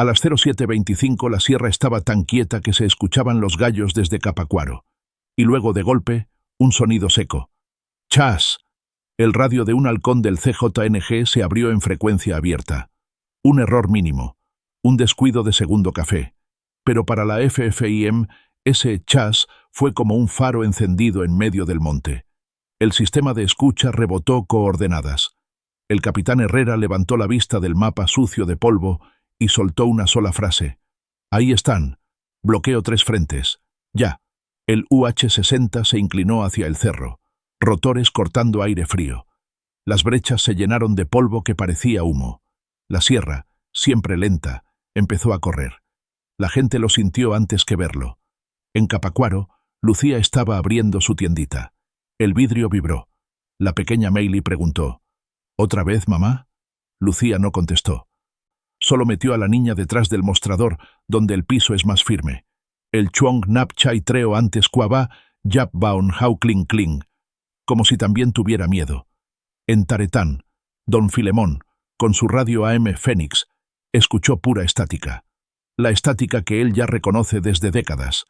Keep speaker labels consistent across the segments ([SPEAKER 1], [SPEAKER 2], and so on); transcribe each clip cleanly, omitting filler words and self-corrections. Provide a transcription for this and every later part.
[SPEAKER 1] A las 07:25 la sierra estaba tan quieta que se escuchaban los gallos desde Capacuaro. Y luego, de golpe, un sonido seco. ¡Chas! El radio de un halcón del CJNG se abrió en frecuencia abierta. Un error mínimo. Un descuido de segundo café. Pero para la FFIM, ese chas fue como un faro encendido en medio del monte. El sistema de escucha rebotó coordenadas. El capitán Herrera levantó la vista del mapa sucio de polvo y soltó una sola frase. Ahí están. Bloqueo 3 frentes. Ya. El UH-60 se inclinó hacia el cerro. Rotores cortando aire frío. Las brechas se llenaron de polvo que parecía humo. La sierra, siempre lenta, empezó a correr. La gente lo sintió antes que verlo. En Capacuaro, Lucía estaba abriendo su tiendita. El vidrio vibró. La pequeña Meili preguntó, ¿otra vez, mamá? Lucía no contestó. Solo metió a la niña detrás del mostrador, donde el piso es más firme. El chuong nap chai treo antes cuaba, yap baon hau kling kling, como si también tuviera miedo. En Taretán, don Filemón, con su radio AM Fénix, escuchó pura estática. La estática que él ya reconoce desde décadas.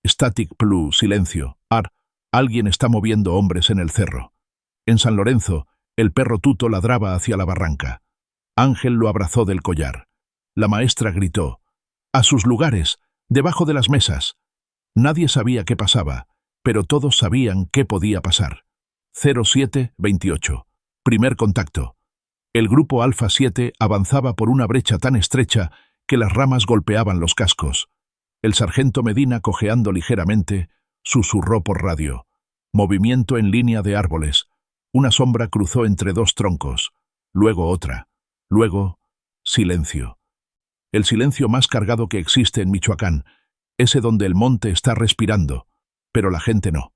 [SPEAKER 1] Static plus silencio. Alguien está moviendo hombres en el cerro. En San Lorenzo, el perro Tuto ladraba hacia la barranca. Ángel lo abrazó del collar. La maestra gritó, «¡A sus lugares! ¡Debajo de las mesas!». Nadie sabía qué pasaba, pero todos sabían qué podía pasar. 07:28. Primer contacto. El grupo Alfa 7 avanzaba por una brecha tan estrecha que las ramas golpeaban los cascos. El sargento Medina, cojeando ligeramente, susurró por radio. Movimiento en línea de árboles. Una sombra cruzó entre 2 troncos. Luego otra. Luego, silencio. El silencio más cargado que existe en Michoacán, ese donde el monte está respirando, pero la gente no.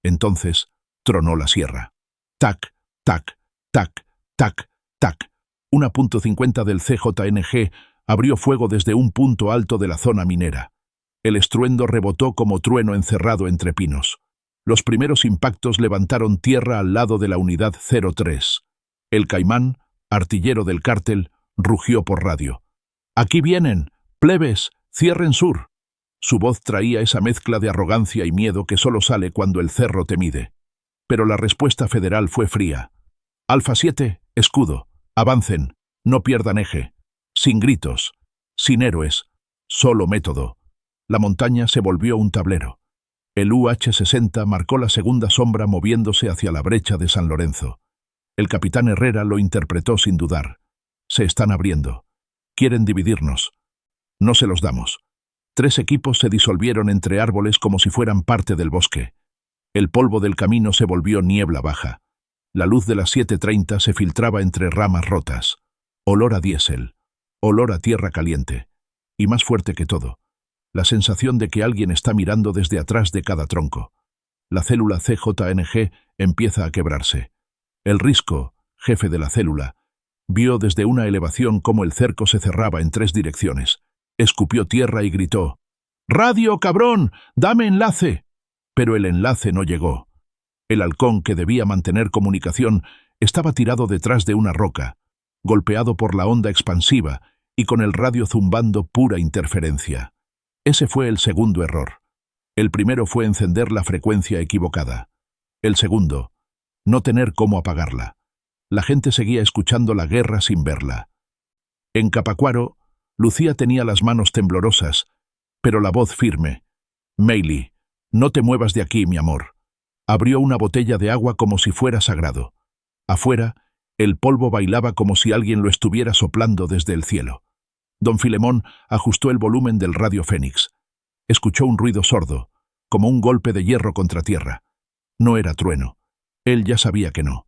[SPEAKER 1] Entonces, tronó la sierra. Tac, tac, tac, tac, tac. 1.50 del CJNG abrió fuego desde un punto alto de la zona minera. El estruendo rebotó como trueno encerrado entre pinos. Los primeros impactos levantaron tierra al lado de la unidad 03. El Caimán, artillero del cártel, rugió por radio. «¡Aquí vienen! ¡Plebes! ¡Cierren sur!». Su voz traía esa mezcla de arrogancia y miedo que solo sale cuando el cerro te mide. Pero la respuesta federal fue fría. «Alfa 7, escudo. Avancen. No pierdan eje. Sin gritos. Sin héroes. Solo método». La montaña se volvió un tablero. El UH-60 marcó la segunda sombra moviéndose hacia la brecha de San Lorenzo. El capitán Herrera lo interpretó sin dudar. «Se están abriendo. Quieren dividirnos. No se los damos». 3 equipos se disolvieron entre árboles como si fueran parte del bosque. El polvo del camino se volvió niebla baja. La luz de las 7:30 se filtraba entre ramas rotas. Olor a diésel. Olor a tierra caliente. Y más fuerte que todo, la sensación de que alguien está mirando desde atrás de cada tronco. La célula CJNG empieza a quebrarse. El Risco, jefe de la célula, vio desde una elevación cómo el cerco se cerraba en 3 direcciones. Escupió tierra y gritó, «¡Radio, cabrón! ¡Dame enlace!». Pero el enlace no llegó. El halcón, que debía mantener comunicación, estaba tirado detrás de una roca, golpeado por la onda expansiva y con el radio zumbando pura interferencia. Ese fue el segundo error. El primero fue encender la frecuencia equivocada. El segundo, no tener cómo apagarla. La gente seguía escuchando la guerra sin verla. En Capacuaro, Lucía tenía las manos temblorosas, pero la voz firme. «Meili, no te muevas de aquí, mi amor». Abrió una botella de agua como si fuera sagrado. Afuera, el polvo bailaba como si alguien lo estuviera soplando desde el cielo. Don Filemón ajustó el volumen del radio Fénix. Escuchó un ruido sordo, como un golpe de hierro contra tierra. No era trueno. Él ya sabía que no.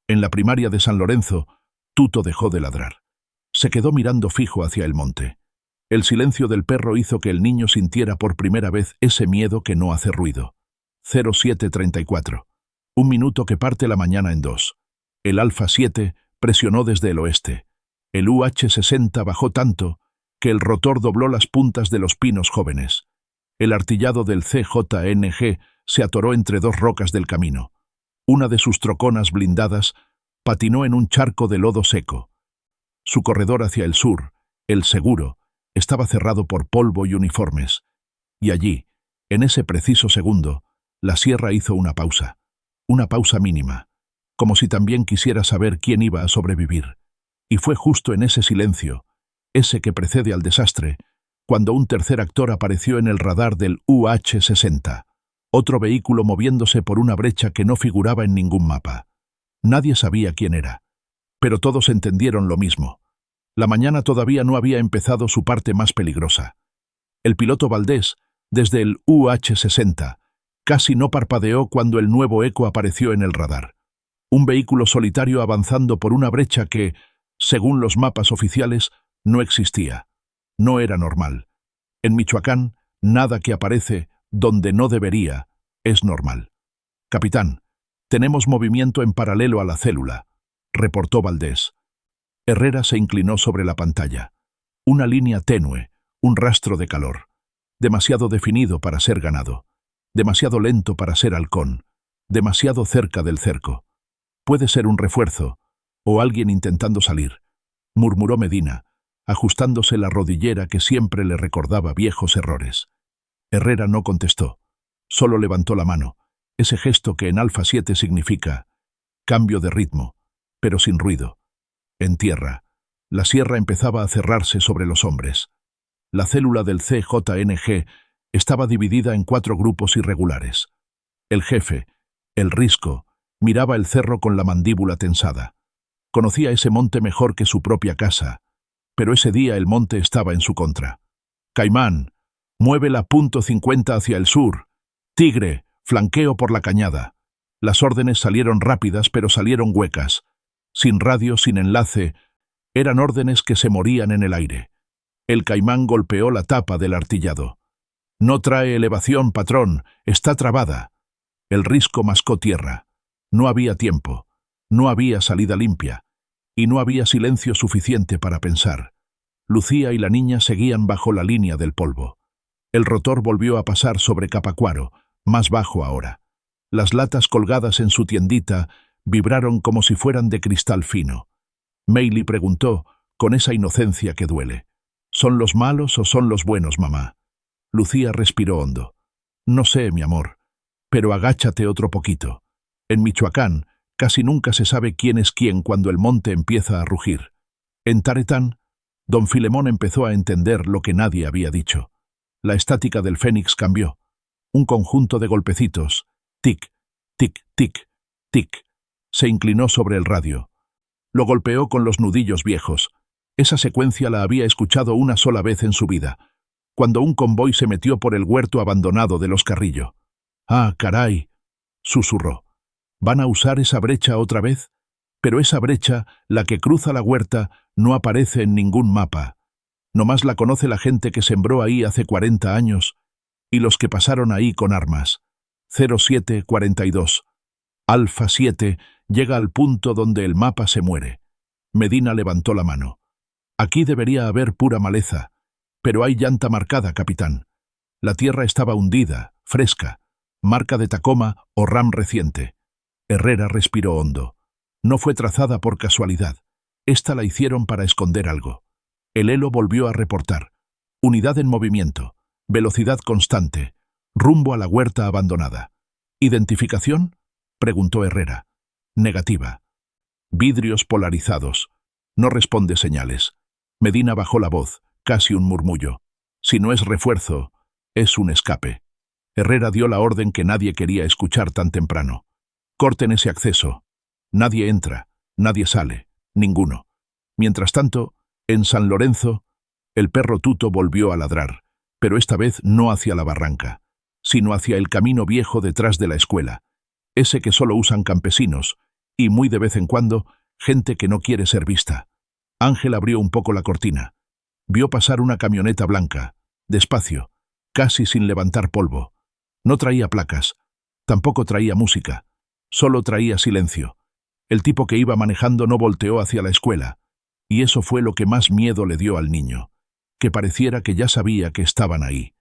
[SPEAKER 1] En la primaria de San Lorenzo, Tuto dejó de ladrar. Se quedó mirando fijo hacia el monte. El silencio del perro hizo que el niño sintiera por primera vez ese miedo que no hace ruido. 07:34. Un minuto que parte la mañana en 2. El Alfa 7 presionó desde el oeste. El UH-60 bajó tanto que el rotor dobló las puntas de los pinos jóvenes. El artillado del CJNG se atoró entre 2 rocas del camino. Una de sus troconas blindadas patinó en un charco de lodo seco. Su corredor hacia el sur, el seguro, Estaba cerrado por polvo y uniformes. Y allí, en ese preciso segundo, la sierra hizo una pausa mínima, como si también quisiera saber quién iba a sobrevivir. Y fue justo en ese silencio, ese que precede al desastre, cuando un tercer actor apareció en el radar del UH-60, otro vehículo moviéndose por una brecha que no figuraba en ningún mapa. Nadie sabía quién era, pero todos entendieron lo mismo. La mañana todavía no había empezado su parte más peligrosa. El piloto Valdés, desde el UH-60, casi no parpadeó cuando el nuevo eco apareció en el radar. Un vehículo solitario avanzando por una brecha que, según los mapas oficiales, no existía. No era normal. En Michoacán, nada que aparece donde no debería es normal. «Capitán, tenemos movimiento en paralelo a la célula», reportó Valdés. Herrera se inclinó sobre la pantalla. Una línea tenue, un rastro de calor. Demasiado definido para ser ganado. Demasiado lento para ser halcón. Demasiado cerca del cerco. «Puede ser un refuerzo, o alguien intentando salir», murmuró Medina, ajustándose la rodillera que siempre le recordaba viejos errores. Herrera no contestó, solo levantó la mano, ese gesto que en Alfa 7 significa cambio de ritmo, pero sin ruido. En tierra, la sierra empezaba a cerrarse sobre los hombres. La célula del CJNG estaba dividida en 4 grupos irregulares. El jefe, el Risco, miraba el cerro con la mandíbula tensada. Conocía ese monte mejor que su propia casa, pero ese día el monte estaba en su contra. «Caimán, mueve la .50 hacia el sur. Tigre, flanqueo por la cañada». Las órdenes salieron rápidas, pero salieron huecas. Sin radio, sin enlace, eran órdenes que se morían en el aire. El Caimán golpeó la tapa del artillado. «No trae elevación, patrón, está trabada». El Risco mascó tierra. No había tiempo, no había salida limpia, y no había silencio suficiente para pensar. Lucía y la niña seguían bajo la línea del polvo. El rotor volvió a pasar sobre Capacuaro, más bajo ahora. Las latas colgadas en su tiendita vibraron como si fueran de cristal fino. Meili preguntó, con esa inocencia que duele, «¿Son los malos o son los buenos, mamá?» Lucía respiró hondo. «No sé, mi amor, pero agáchate otro poquito. En Michoacán, casi nunca se sabe quién es quién cuando el monte empieza a rugir». En Taretán, don Filemón empezó a entender lo que nadie había dicho. La estática del Fénix cambió. Un conjunto de golpecitos, tic, tic, tic, tic. Se inclinó sobre el radio. Lo golpeó con los nudillos viejos. Esa secuencia la había escuchado una sola vez en su vida, cuando un convoy se metió por el huerto abandonado de los Carrillo. «Ah, caray», susurró. «¿Van a usar esa brecha otra vez?» Pero esa brecha, la que cruza la huerta, no aparece en ningún mapa. Nomás la conoce la gente que sembró ahí hace 40 años y los que pasaron ahí con armas. 0742. Alfa 7 llega al punto donde el mapa se muere. Medina levantó la mano. «Aquí debería haber pura maleza, pero hay llanta marcada, capitán. La tierra estaba hundida, fresca, marca de Tacoma o RAM reciente». Herrera respiró hondo. No fue trazada por casualidad. Esta la hicieron para esconder algo. El Elo volvió a reportar. «Unidad en movimiento. Velocidad constante. Rumbo a la huerta abandonada». «¿Identificación?», preguntó Herrera. «Negativa». «Vidrios polarizados. No responde señales». Medina bajó la voz, casi un murmullo. «Si no es refuerzo, es un escape». Herrera dio la orden que nadie quería escuchar tan temprano. «Corten ese acceso. Nadie entra, nadie sale, ninguno». Mientras tanto, en San Lorenzo, el perro Tuto volvió a ladrar, pero esta vez no hacia la barranca, sino hacia el camino viejo detrás de la escuela, ese que solo usan campesinos, y muy de vez en cuando, gente que no quiere ser vista. Ángel abrió un poco la cortina. Vio pasar una camioneta blanca, despacio, casi sin levantar polvo. No traía placas, tampoco traía música, solo traía silencio. El tipo que iba manejando no volteó hacia la escuela, y eso fue lo que más miedo le dio al niño, que pareciera que ya sabía que estaban ahí.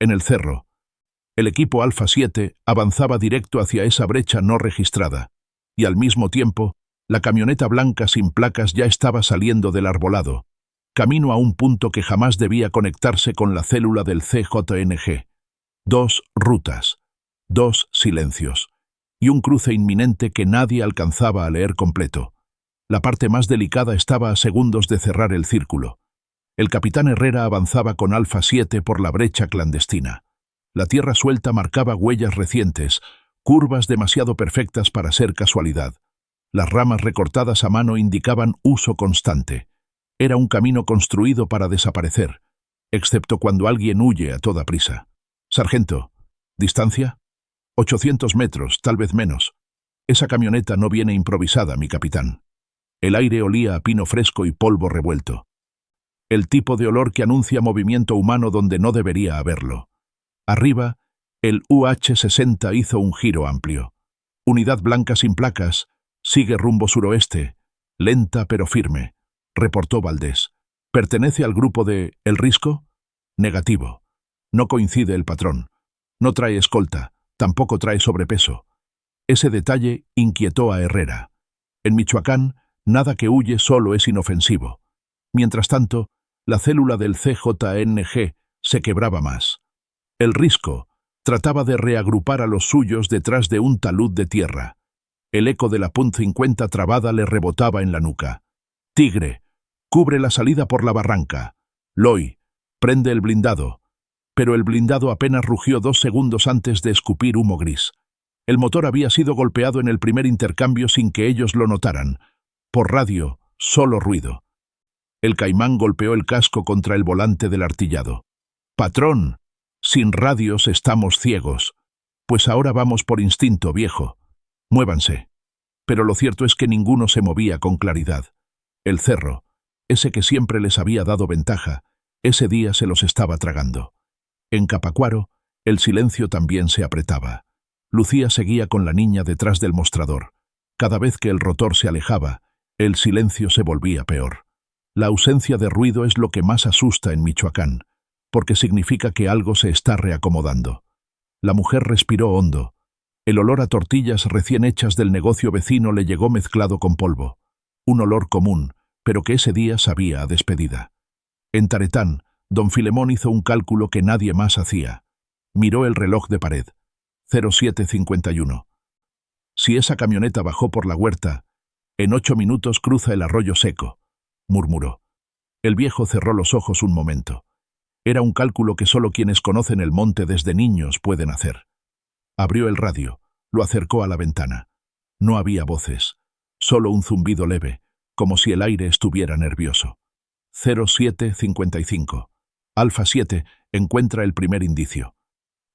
[SPEAKER 1] En el cerro, el equipo Alfa 7 avanzaba directo hacia esa brecha no registrada, y al mismo tiempo, la camioneta blanca sin placas ya estaba saliendo del arbolado, camino a un punto que jamás debía conectarse con la célula del CJNG. 2 rutas, 2 silencios, y un cruce inminente que nadie alcanzaba a leer completo. La parte más delicada estaba a segundos de cerrar el círculo. El capitán Herrera avanzaba con Alfa 7 por la brecha clandestina. La tierra suelta marcaba huellas recientes, curvas demasiado perfectas para ser casualidad. Las ramas recortadas a mano indicaban uso constante. Era un camino construido para desaparecer, excepto cuando alguien huye a toda prisa. «Sargento, ¿distancia?» 800 metros, tal vez menos. Esa camioneta no viene improvisada, mi capitán. El aire olía a pino fresco y polvo revuelto. El tipo de olor que anuncia movimiento humano donde no debería haberlo. Arriba, el UH-60 hizo un giro amplio. Unidad blanca sin placas, sigue rumbo suroeste, lenta pero firme, reportó Valdés. ¿Pertenece al grupo de El Risco? Negativo. No coincide el patrón. No trae escolta, tampoco trae sobrepeso. Ese detalle inquietó a Herrera. En Michoacán, nada que huye solo es inofensivo. Mientras tanto, la célula del CJNG se quebraba más. El Risco trataba de reagrupar a los suyos detrás de un talud de tierra. El eco de la Punt 50 trabada le rebotaba en la nuca. Tigre, cubre la salida por la barranca. Loy, prende el blindado. Pero el blindado apenas rugió 2 segundos antes de escupir humo gris. El motor había sido golpeado en el primer intercambio sin que ellos lo notaran. Por radio, solo ruido. El Caimán golpeó el casco contra el volante del artillado. «Patrón, sin radios estamos ciegos. Pues ahora vamos por instinto, viejo. Muévanse». Pero lo cierto es que ninguno se movía con claridad. El cerro, ese que siempre les había dado ventaja, ese día se los estaba tragando. En Capacuaro, el silencio también se apretaba. Lucía seguía con la niña detrás del mostrador. Cada vez que el rotor se alejaba, el silencio se volvía peor. La ausencia de ruido es lo que más asusta en Michoacán, porque significa que algo se está reacomodando. La mujer respiró hondo. El olor a tortillas recién hechas del negocio vecino le llegó mezclado con polvo. Un olor común, pero que ese día sabía a despedida. En Taretán, don Filemón hizo un cálculo que nadie más hacía. Miró el reloj de pared. 07:51. Si esa camioneta bajó por la huerta, en 8 minutos cruza el arroyo seco, murmuró. El viejo cerró los ojos un momento. Era un cálculo que solo quienes conocen el monte desde niños pueden hacer. Abrió el radio, lo acercó a la ventana. No había voces, solo un zumbido leve, como si el aire estuviera nervioso. 07:55. Alfa 7 encuentra el primer indicio.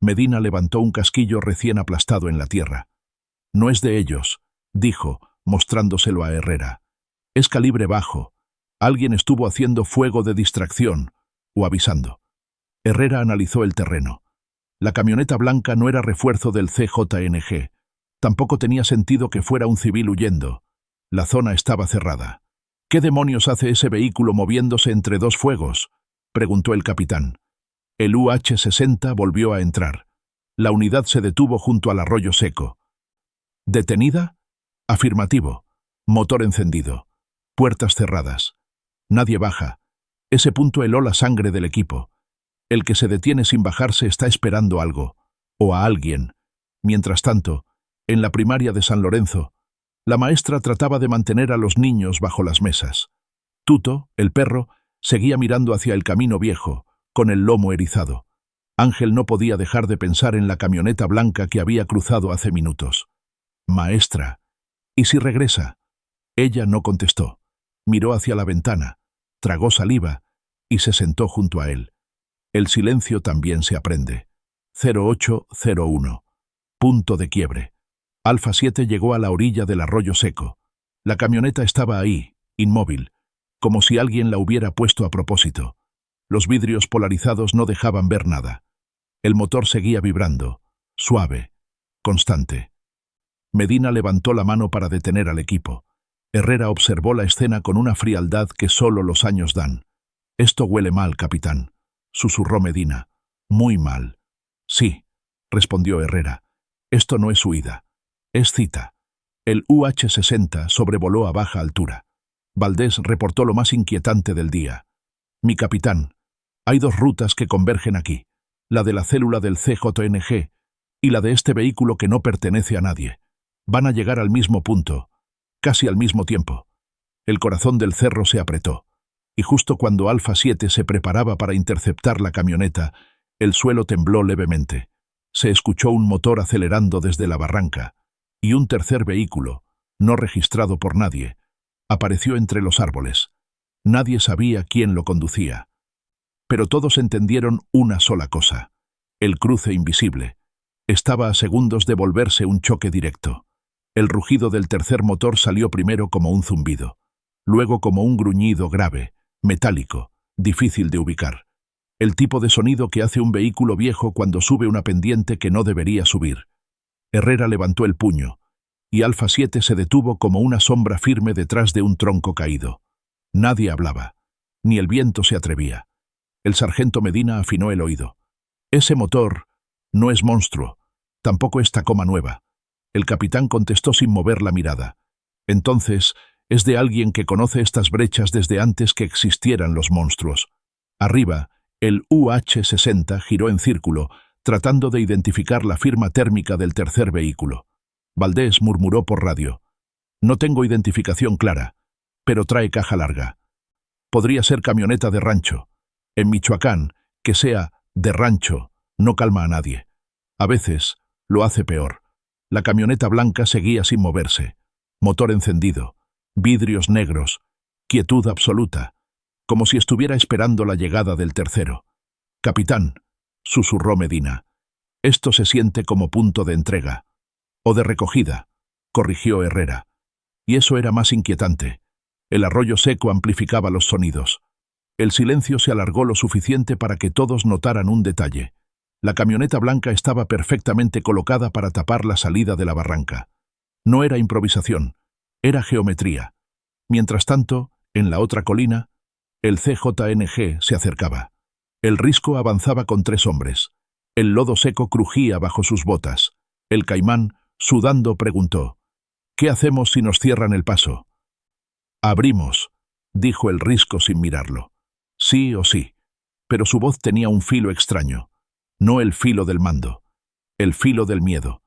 [SPEAKER 1] Medina levantó un casquillo recién aplastado en la tierra. «No es de ellos», dijo, mostrándoselo a Herrera. «Es calibre bajo. Alguien estuvo haciendo fuego de distracción, o avisando». Herrera analizó el terreno. La camioneta blanca no era refuerzo del CJNG. Tampoco tenía sentido que fuera un civil huyendo. La zona estaba cerrada. «¿Qué demonios hace ese vehículo moviéndose entre 2 fuegos?», preguntó el capitán. El UH-60 volvió a entrar. La unidad se detuvo junto al arroyo seco. ¿Detenida? Afirmativo. Motor encendido. Puertas cerradas. Nadie baja. Ese punto heló la sangre del equipo. El que se detiene sin bajarse está esperando algo, o a alguien. Mientras tanto, en la primaria de San Lorenzo, la maestra trataba de mantener a los niños bajo las mesas. Tuto, el perro, seguía mirando hacia el camino viejo, con el lomo erizado. Ángel no podía dejar de pensar en la camioneta blanca que había cruzado hace minutos. «Maestra, ¿y si regresa?» Ella no contestó. Miró hacia la ventana, tragó saliva y se sentó junto a él. El silencio también se aprende. 0801. Punto de quiebre. Alfa 7 llegó a la orilla del arroyo seco. La camioneta estaba ahí, inmóvil, como si alguien la hubiera puesto a propósito. Los vidrios polarizados no dejaban ver nada. El motor seguía vibrando, suave, constante. Medina levantó la mano para detener al equipo. Herrera observó la escena con una frialdad que solo los años dan. «Esto huele mal, capitán», susurró Medina. «Muy mal». «Sí», respondió Herrera. «Esto no es huida. Es cita». El UH-60 sobrevoló a baja altura. Valdés reportó lo más inquietante del día. Mi capitán, hay dos rutas que convergen aquí, la de la célula del CJNG y la de este vehículo que no pertenece a nadie. Van a llegar al mismo punto, casi al mismo tiempo. El corazón del cerro se apretó, y justo cuando Alfa 7 se preparaba para interceptar la camioneta, el suelo tembló levemente. Se escuchó un motor acelerando desde la barranca, y un tercer vehículo, no registrado por nadie, apareció entre los árboles. Nadie sabía quién lo conducía. Pero todos entendieron una sola cosa. El cruce invisible estaba a segundos de volverse un choque directo. El rugido del tercer motor salió primero como un zumbido, luego como un gruñido grave, metálico, difícil de ubicar. El tipo de sonido que hace un vehículo viejo cuando sube una pendiente que no debería subir. Herrera levantó el puño, y Alfa 7 se detuvo como una sombra firme detrás de un tronco caído. Nadie hablaba, ni el viento se atrevía. El sargento Medina afinó el oído. Ese motor no es monstruo, tampoco es Tacoma nueva. El capitán contestó sin mover la mirada. Entonces, es de alguien que conoce estas brechas desde antes que existieran los monstruos. Arriba, el UH-60 giró en círculo, tratando de identificar la firma térmica del tercer vehículo. Valdés murmuró por radio. No tengo identificación clara, pero trae caja larga. Podría ser camioneta de rancho. En Michoacán, que sea de rancho no calma a nadie. A veces, lo hace peor. La camioneta blanca seguía sin moverse. Motor encendido, vidrios negros, quietud absoluta, como si estuviera esperando la llegada del tercero. «Capitán», susurró Medina, «esto se siente como punto de entrega». «O de recogida», corrigió Herrera. Y eso era más inquietante. El arroyo seco amplificaba los sonidos. El silencio se alargó lo suficiente para que todos notaran un detalle. La camioneta blanca estaba perfectamente colocada para tapar la salida de la barranca. No era improvisación, era geometría. Mientras tanto, en la otra colina, el CJNG se acercaba. El risco avanzaba con 3 hombres. El lodo seco crujía bajo sus botas. El caimán, sudando, preguntó: «¿Qué hacemos si nos cierran el paso?» «Abrimos», dijo el risco sin mirarlo. Sí o sí. Pero su voz tenía un filo extraño. No el filo del mando. El filo del miedo.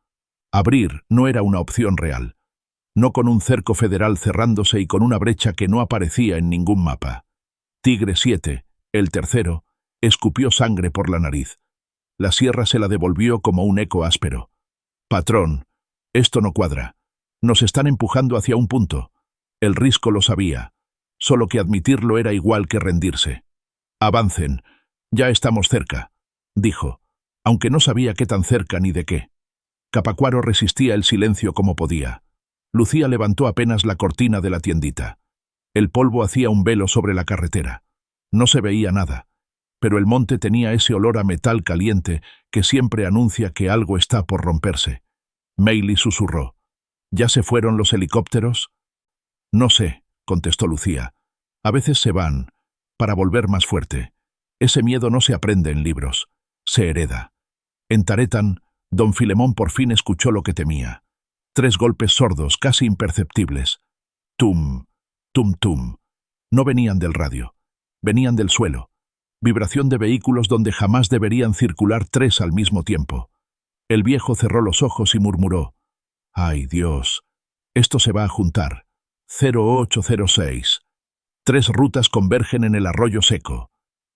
[SPEAKER 1] Abrir no era una opción real. No con un cerco federal cerrándose y con una brecha que no aparecía en ningún mapa. Tigre 7, el tercero, escupió sangre por la nariz. La sierra se la devolvió como un eco áspero. «Patrón, esto no cuadra. Nos están empujando hacia un punto». El risco lo sabía, solo que admitirlo era igual que rendirse. «Avancen, ya estamos cerca», dijo, aunque no sabía qué tan cerca ni de qué. Capacuaro resistía el silencio como podía. Lucía levantó apenas la cortina de la tiendita. El polvo hacía un velo sobre la carretera. No se veía nada, pero el monte tenía ese olor a metal caliente que siempre anuncia que algo está por romperse. Meili susurró: «¿Ya se fueron los helicópteros?» «No sé», contestó Lucía. «A veces se van, para volver más fuerte. Ese miedo no se aprende en libros, se hereda». En Taretan, don Filemón por fin escuchó lo que temía. 3 golpes sordos, casi imperceptibles. Tum, tum, tum. No venían del radio, venían del suelo. Vibración de vehículos donde jamás deberían circular 3 al mismo tiempo. El viejo cerró los ojos y murmuró: «Ay, Dios, esto se va a juntar. 0806. 3 rutas convergen en el arroyo seco.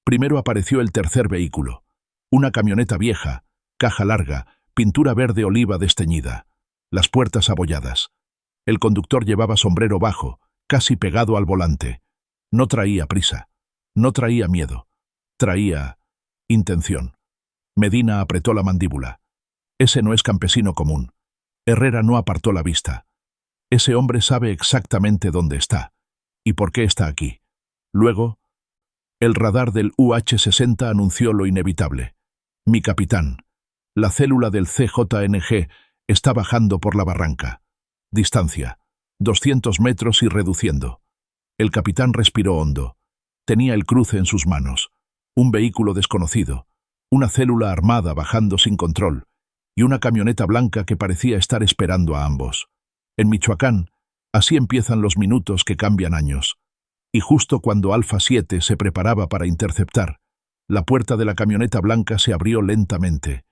[SPEAKER 1] Primero apareció el tercer vehículo. Una camioneta vieja, caja larga, pintura verde oliva desteñida. Las puertas abolladas. El conductor llevaba sombrero bajo, casi pegado al volante. No traía prisa. No traía miedo. Traía intención. Medina apretó la mandíbula. Ese no es campesino común. Herrera no apartó la vista. Ese hombre sabe exactamente dónde está y por qué está aquí. Luego, el radar del UH-60 anunció lo inevitable. «Mi capitán, la célula del CJNG está bajando por la barranca. Distancia, 200 metros y reduciendo». El capitán respiró hondo. Tenía el cruce en sus manos. Un vehículo desconocido, una célula armada bajando sin control y una camioneta blanca que parecía estar esperando a ambos. En Michoacán, así empiezan los minutos que cambian años. y justo cuando Alfa 7 se preparaba para interceptar, la puerta de la camioneta blanca se abrió lentamente,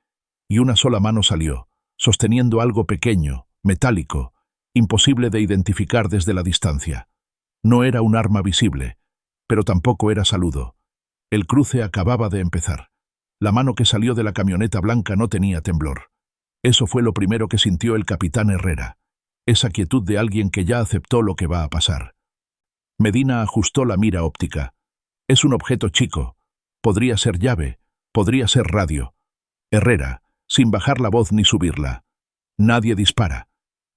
[SPEAKER 1] y una sola mano salió, sosteniendo algo pequeño, metálico, imposible de identificar desde la distancia. No era un arma visible, pero tampoco era saludo. El cruce acababa de empezar. La mano que salió de la camioneta blanca no tenía temblor. Eso fue lo primero que sintió el capitán Herrera, esa quietud de alguien que ya aceptó lo que va a pasar. Medina ajustó la mira óptica. Es un objeto chico. Podría ser llave, podría ser radio. Herrera, sin bajar la voz ni subirla. Nadie dispara.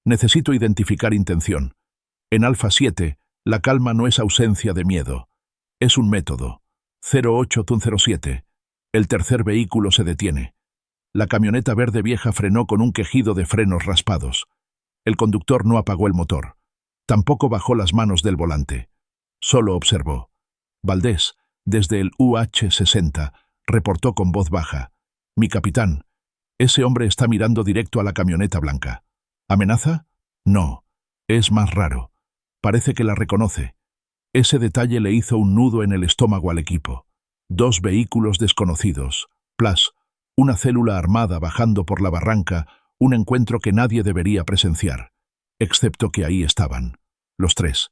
[SPEAKER 1] Necesito identificar intención. En Alfa 7, la calma no es ausencia de miedo. Es un método. 0807. El tercer vehículo se detiene. La camioneta verde vieja frenó con un quejido de frenos raspados. El conductor no apagó el motor. Tampoco bajó las manos del volante. Solo observó. Valdés, desde el UH-60, reportó con voz baja. «Mi capitán, ese hombre está mirando directo a la camioneta blanca. ¿Amenaza? No. Es más raro. Parece que la reconoce». Ese detalle le hizo un nudo en el estómago al equipo. 2 vehículos desconocidos. Plus, una célula armada bajando por la barranca, un encuentro que nadie debería presenciar. Excepto que ahí estaban. Los 3.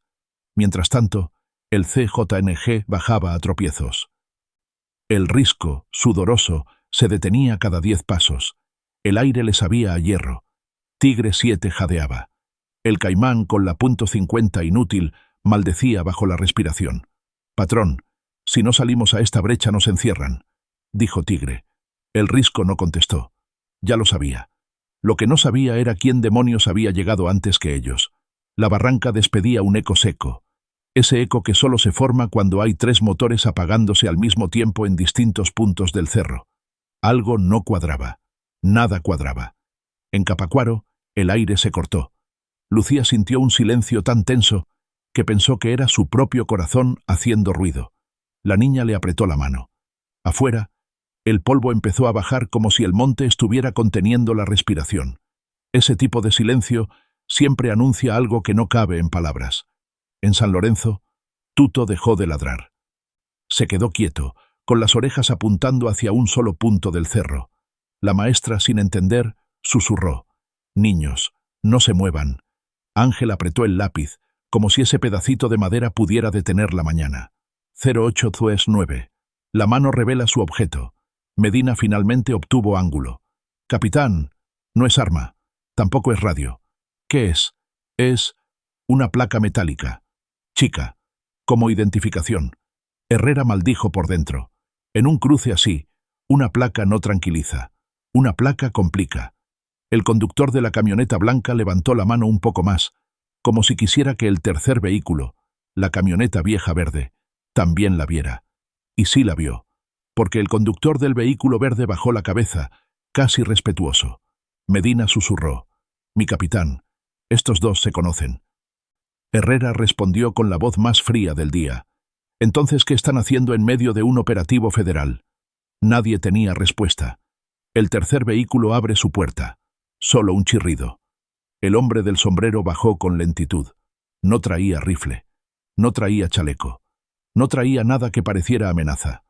[SPEAKER 1] Mientras tanto, el CJNG bajaba a tropiezos. El risco, sudoroso, se detenía cada 10 pasos. El aire le sabía a hierro. Tigre 7 jadeaba. El Caimán, con la .50 inútil, maldecía bajo la respiración. «Patrón, si no salimos a esta brecha nos encierran», dijo Tigre. El Risco no contestó. Ya lo sabía. Lo que no sabía era quién demonios había llegado antes que ellos. La barranca despedía un eco seco. Ese eco que solo se forma cuando hay 3 motores apagándose al mismo tiempo en distintos puntos del cerro. Algo no cuadraba. Nada cuadraba. En Capacuaro, el aire se cortó. Lucía sintió un silencio tan tenso que pensó que era su propio corazón haciendo ruido. La niña le apretó la mano. Afuera, el polvo empezó a bajar como si el monte estuviera conteniendo la respiración. Ese tipo de silencio siempre anuncia algo que no cabe en palabras. En San Lorenzo, Tuto dejó de ladrar. Se quedó quieto, con las orejas apuntando hacia un solo punto del cerro. La maestra, sin entender, susurró. «Niños, no se muevan». Ángel apretó el lápiz, como si ese pedacito de madera pudiera detener la mañana. 0809. La mano revela su objeto. Medina finalmente obtuvo ángulo. «Capitán, no es arma. Tampoco es radio. ¿Qué es?» «Es una placa metálica. Chica. Como identificación». Herrera maldijo por dentro. En un cruce así, una placa no tranquiliza. Una placa complica. El conductor de la camioneta blanca levantó la mano un poco más, como si quisiera que el tercer vehículo, la camioneta vieja verde, también la viera. Y sí la vio, porque el conductor del vehículo verde bajó la cabeza, casi respetuoso. Medina susurró. «Mi capitán, estos 2 se conocen». Herrera respondió con la voz más fría del día. «¿Entonces qué están haciendo en medio de un operativo federal?» Nadie tenía respuesta. El tercer vehículo abre su puerta. Solo un chirrido. El hombre del sombrero bajó con lentitud. No traía rifle. No traía chaleco. No traía nada que pareciera amenaza.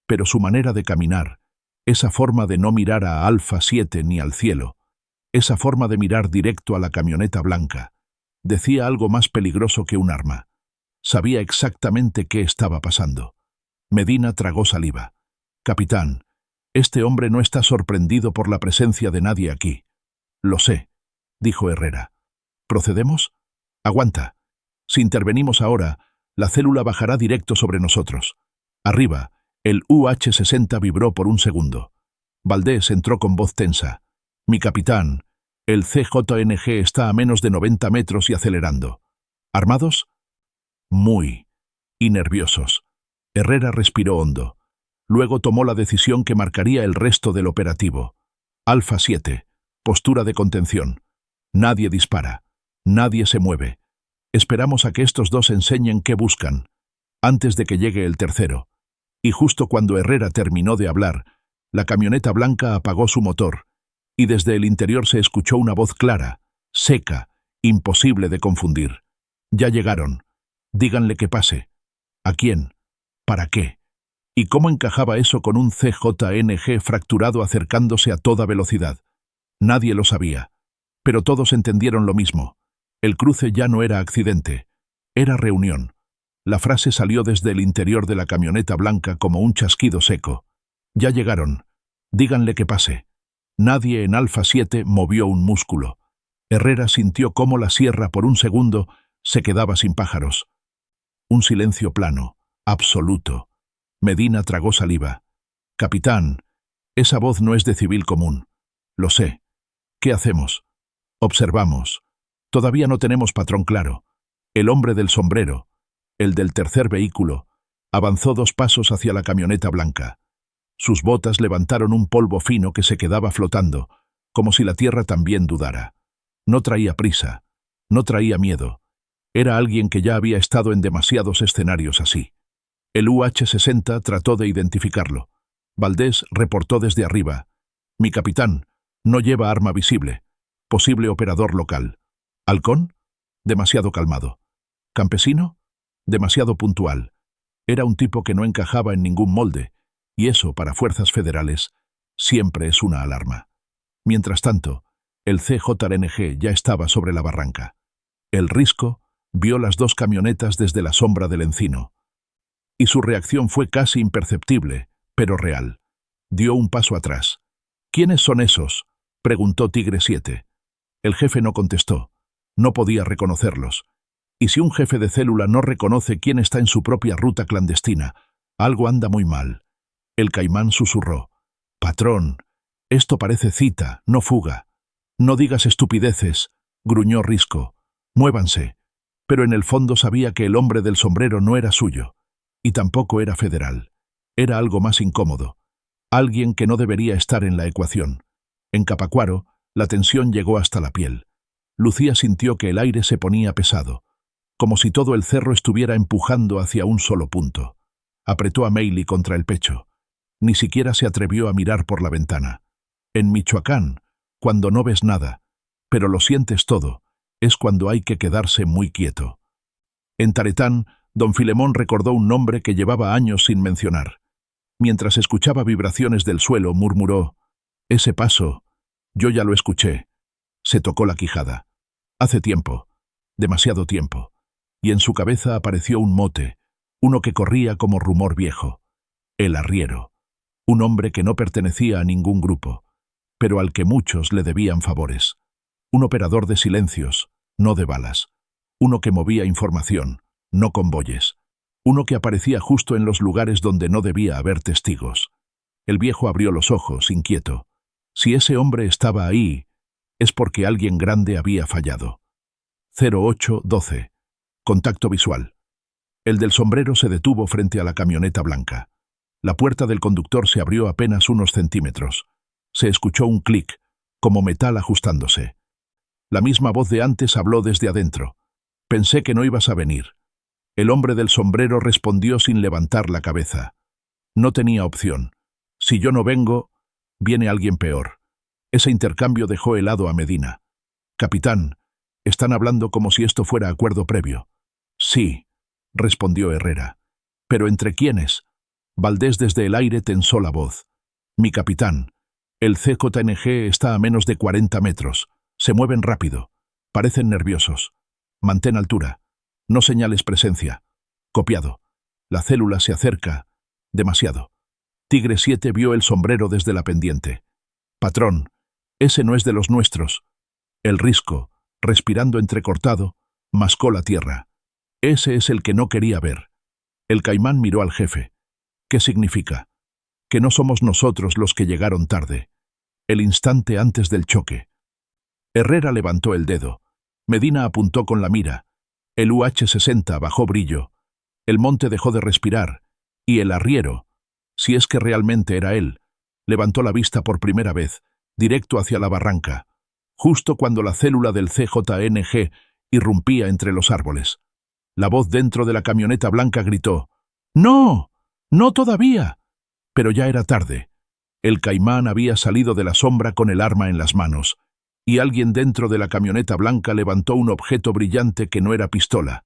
[SPEAKER 1] Pero su manera de caminar, esa forma de no mirar a Alfa 7 ni al cielo, esa forma de mirar directo a la camioneta blanca, decía algo más peligroso que un arma. Sabía exactamente qué estaba pasando. Medina tragó saliva. «Capitán, este hombre no está sorprendido por la presencia de nadie aquí». «Lo sé», dijo Herrera. «¿Procedemos?» «Aguanta. Si intervenimos ahora, la célula bajará directo sobre nosotros». Arriba, el UH-60 vibró por un segundo. Valdés entró con voz tensa. «Mi capitán, el CJNG está a menos de 90 metros y acelerando». «¿Armados?» «Muy». «Y nerviosos». Herrera respiró hondo. Luego tomó la decisión que marcaría el resto del operativo. Alfa 7. Postura de contención. Nadie dispara. Nadie se mueve. Esperamos a que estos 2 enseñen qué buscan, antes de que llegue el tercero. Y justo cuando Herrera terminó de hablar, la camioneta blanca apagó su motor, y desde el interior se escuchó una voz clara, seca, imposible de confundir. «Ya llegaron. Díganle que pase». ¿A quién? ¿Para qué? ¿Y cómo encajaba eso con un CJNG fracturado acercándose a toda velocidad? Nadie lo sabía. Pero todos entendieron lo mismo. El cruce ya no era accidente. Era reunión. La frase salió desde el interior de la camioneta blanca como un chasquido seco. Ya llegaron. Díganle que pase. Nadie en Alfa 7 movió un músculo. Herrera sintió cómo la sierra por un segundo se quedaba sin pájaros. Un silencio plano, absoluto. Medina tragó saliva. Capitán, esa voz no es de civil común. Lo sé. ¿Qué hacemos? Observamos. Todavía no tenemos patrón claro. El hombre del sombrero, el del tercer vehículo, avanzó 2 pasos hacia la camioneta blanca. Sus botas levantaron un polvo fino que se quedaba flotando, como si la tierra también dudara. No traía prisa, no traía miedo. Era alguien que ya había estado en demasiados escenarios así. El UH-60 trató de identificarlo. Valdés reportó desde arriba. Mi capitán, no lleva arma visible. Posible operador local. ¿Halcón? Demasiado calmado. ¿Campesino? Demasiado puntual. Era un tipo que no encajaba en ningún molde, y eso, para fuerzas federales, siempre es una alarma. Mientras tanto, el CJNG ya estaba sobre la barranca. El Risco vio las 2 camionetas desde la sombra del encino. Y su reacción fue casi imperceptible, pero real. Dio un paso atrás. ¿Quiénes son esos?, preguntó Tigre 7. El jefe no contestó. No podía reconocerlos. Y si un jefe de célula no reconoce quién está en su propia ruta clandestina, algo anda muy mal. El Caimán susurró. Patrón, esto parece cita, no fuga. No digas estupideces, gruñó Risco. Muévanse. Pero en el fondo sabía que el hombre del sombrero no era suyo. Y tampoco era federal. Era algo más incómodo. Alguien que no debería estar en la ecuación. En Capacuaro, la tensión llegó hasta la piel. Lucía sintió que el aire se ponía pesado, como si todo el cerro estuviera empujando hacia un solo punto. Apretó a Meili contra el pecho. Ni siquiera se atrevió a mirar por la ventana. En Michoacán, cuando no ves nada, pero lo sientes todo, es cuando hay que quedarse muy quieto. En Taretán, don Filemón recordó un nombre que llevaba años sin mencionar. Mientras escuchaba vibraciones del suelo, murmuró, «Ese paso, yo ya lo escuché». Se tocó la quijada. Hace tiempo, demasiado tiempo, y en su cabeza apareció un mote, uno que corría como rumor viejo. El arriero. Un hombre que no pertenecía a ningún grupo, pero al que muchos le debían favores. Un operador de silencios, no de balas. Uno que movía información, no convoyes. Uno que aparecía justo en los lugares donde no debía haber testigos. El viejo abrió los ojos, inquieto. Si ese hombre estaba ahí, es porque alguien grande había fallado. 0812. Contacto visual. El del sombrero se detuvo frente a la camioneta blanca. La puerta del conductor se abrió apenas unos centímetros. Se escuchó un clic, como metal ajustándose. La misma voz de antes habló desde adentro. Pensé que no ibas a venir. El hombre del sombrero respondió sin levantar la cabeza. No tenía opción. Si yo no vengo, viene alguien peor. Ese intercambio dejó helado a Medina. Capitán, están hablando como si esto fuera acuerdo previo. Sí, respondió Herrera. ¿Pero entre quiénes? Valdés desde el aire tensó la voz. Mi capitán, el CJNG está a menos de 40 metros. Se mueven rápido. Parecen nerviosos. Mantén altura. No señales presencia. Copiado. La célula se acerca. Demasiado. Tigre 7 vio el sombrero desde la pendiente. Patrón, ese no es de los nuestros. El Risco, respirando entrecortado, mascó la tierra. Ese es el que no quería ver. El Caimán miró al jefe. ¿Qué significa? Que no somos nosotros los que llegaron tarde. El instante antes del choque. Herrera levantó el dedo. Medina apuntó con la mira. El UH-60 bajó brillo. El monte dejó de respirar. Y el arriero, si es que realmente era él, levantó la vista por primera vez, directo hacia la barranca, justo cuando la célula del CJNG irrumpía entre los árboles. La voz dentro de la camioneta blanca gritó, «¡No! ¡No todavía!». Pero ya era tarde. El Caimán había salido de la sombra con el arma en las manos, y alguien dentro de la camioneta blanca levantó un objeto brillante que no era pistola.